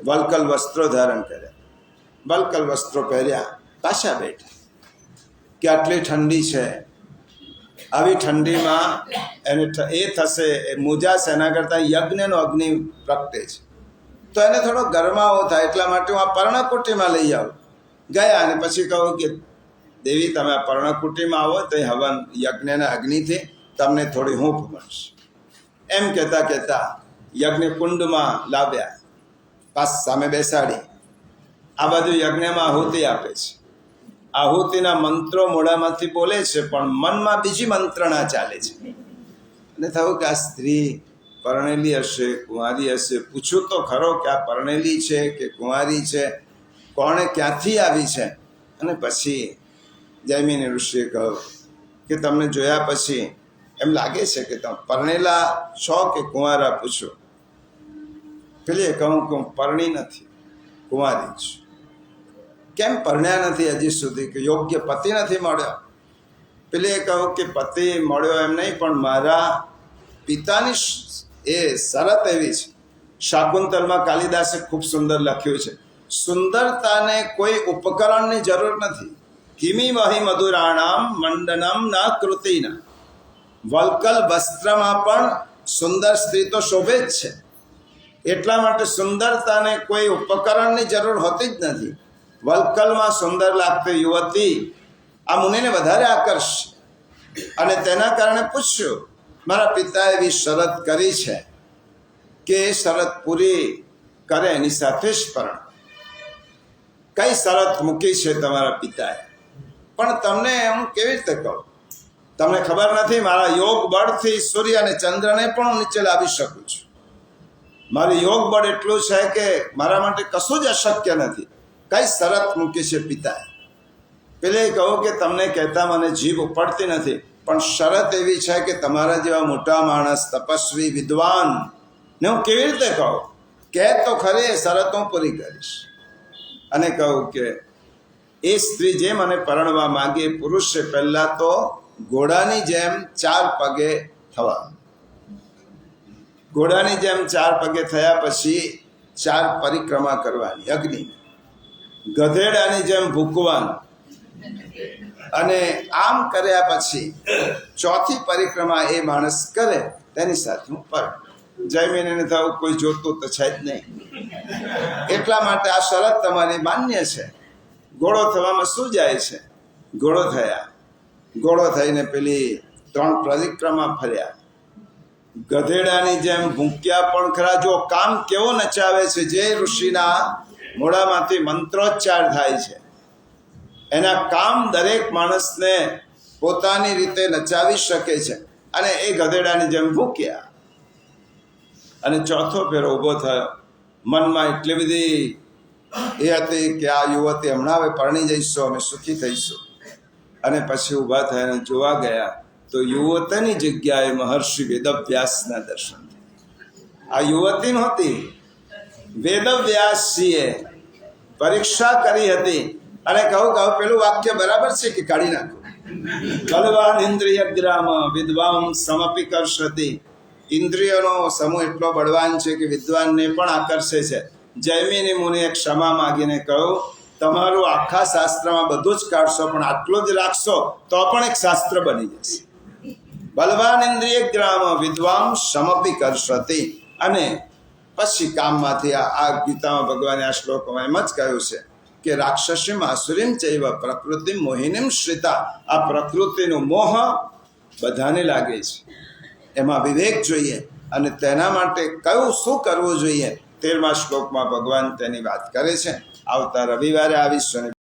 વલકલ વસ્ત્રો ધારણ કર્યા, વલકલ વસ્ત્રો પહેર્યા, પાછા બેઠા. કે આટલી ઠંડી છે, આવી ઠંડીમાં એને એ થશે, એ મૂજાશે, એના કરતાં યજ્ઞનો અગ્નિ પ્રગટે છે તો એને થોડો ગરમાવો થાય, એટલા માટે હું આ પર્ણકુટીમાં લઈ આવું. ગયા અને પછી કહું કે દેવી તમે આ પર્ણકુટીમાં આવો તો હવન યજ્ઞના અગ્નિથી તમને થોડી હૂંફ મળશે. એમ કહેતા કહેતા યજ્ઞ કુંડમાં લાવ્યા, પાસ સામે બેસાડી. આ બધું યજ્ઞમાં આહુતિ આપે છે. આહુતિના મંત્રો મોઢામાંથી બોલે છે, પણ મનમાં બીજી મંત્રણા ચાલે છે. અને થયું કે આ સ્ત્રી પરણેલી હશે, કુંવારી હશે. પૂછું તો ખરો કે આ પરણેલી છે કે કુંવારી છે, કોણે ક્યાંથી આવી છે? અને પછી જૈમિની ઋષિએ કહ્યું કે તમને જોયા પછી એમ લાગે છે કે તમે પરણેલા છો કે કુંવારા? પૂછો. પેલી કહું કે હું પરણી નથી, કુંવારી છું. કેમ પરણ્યા નથી હજી સુધી? કે યોગ્ય પતિ નથી મળ્યો. પેલી કહું કે પતિ મળ્યો એમ નહીં, પણ મારા પિતાની એ શરત એવી છે. શાકુંતલમાં કાલિદાસે ખૂબ સુંદર લખ્યું છે, સુંદરતાને કોઈ ઉપકરણની જરૂર નથી. કિમી વહી મધુરાણામ મંડનમ ના કૃતિના. વલકલ વસ્ત્રમાં પણ સુંદર સ્ત્રી તો શોભે જ છે. એટલા માટે સુંદરતાને કોઈ ઉપકરણની જરૂર હોતી જ નથી. વલકલમાં સુંદર લાગતી યુવતી આ મુનિને વધારે આકર્ષે. અને તેના કારણે પૂછ્યું, મારા પિતાએ એવી શરત કરી છે કે એ શરત પૂરી કરે એની સાથે જ પરણ. કઈ શરત મૂકી છે તમારા પિતાએ? પણ તમને હું કેવી રીતે કહું? તમને ખબર નથી, મારા યોગ બળથી સૂર્ય અને ચંદ્રને પણ હું નીચે લાવી શકું છું. મારું યોગ બળ એટલું છે કે મારા માટે કશું જ અશક્ય નથી. કઈ શરત મૂકી છે પિતાએ? પેલે કહું કે તમને કહેતા મને જીભ ઉપડતી નથી, પણ શરત એવી છે કે તમારા જેવા મોટા માણસ, તપસ્વી, વિદ્વાન ને હું કેવી રીતે કહું? કહે તો ખરી, એ શરત હું પૂરી કરીશ. અને કહું કે એ સ્ત્રી જે મને પરણવા માંગે, પુરુષે પહેલાં તો ઘોડાની જેમ 4 પગે થવા. ઘોડાની જેમ 4 પગે થયા પછી 4 પરિક્રમા કરવાની અગ્નિ. ગધેડાની જેમ ભૂકવાનું, અને આમ કર્યા પછી ચોથી પરિક્રમા એ માણસ કરે તેની સાથે હું પર જમીને થવું કોઈ જોતું તો છે જ નહીં. એટલા માટે આ શરત તમારી માન્ય છે. ઘોડો થવામાં શું જાય છે? ઘોડો થયા, ઘોડો થઈને પેલી 3 પરિક્રમા ફર્યા, ગધેડાની જેમ ભૂંક્યા પણ ખરા. જો કામ કેવો નચાવે છે, જે ઋષિના મોઢામાંથી મંત્રોચ્ચાર થાય છે એના કામ દરેક માણસને પોતાની રીતે નચાવી શકે છે. અને એ ગધેડાની જેમ ભૂક્યા. અને ચોથો ફેરો ઊભો થયો. મનમાં એટલી બધી એ હતી કે આ યુવતી હમણાં હવે પરણી જઈશું, અમે સુખી થઈશું. અને પછી ઊભા થઈને જોવા ગયા તો યુવતીની જગ્યાએ મહર્ષિ વેદવ્યાસના દર્શન. આ યુવતી નહોતી, વેદવ્યાસજીએ પરીક્ષા કરી હતી અને કહું પેલું વાક્ય બરાબર છે કે કાઢી નાખો. બલવાન ઇન્દ્રિય ગ્રામ વિદ્વાન સમપી કરશતી. ઇન્દ્રિયોનો સમૂહ એટલો બળવાન છે કે વિદ્વાનને પણ આકર્ષે છે. જૈમિની મુનિએ ક્ષમા માગીને કહ્યું, તમારું આખા શાસ્ત્રમાં બધું જ કાઢશો પણ આટલું જ રાખશો તો પણ એક શાસ્ત્ર બની જશે. બલવાન ઇન્દ્રિય ગ્રામ વિદ્વાન સમપી કરશતી. અને પછી કામમાંથી આ ગીતામાં ભગવાને આ શ્લોકમાં એમ જ કહ્યું છે કે રાક્ષસીમ આસુરીમ ચૈવ પ્રકૃતિ મોહિનીમ શ્રિતા. આ પ્રકૃતિનો મોહ બધાને લાગે છે, એમાં વિવેક જોઈએ. અને તેના માટે કયું શું કરવું જોઈએ 13મા શ્લોકમાં ભગવાન તેની વાત કરે છે. આવતા રવિવારે આવીશું.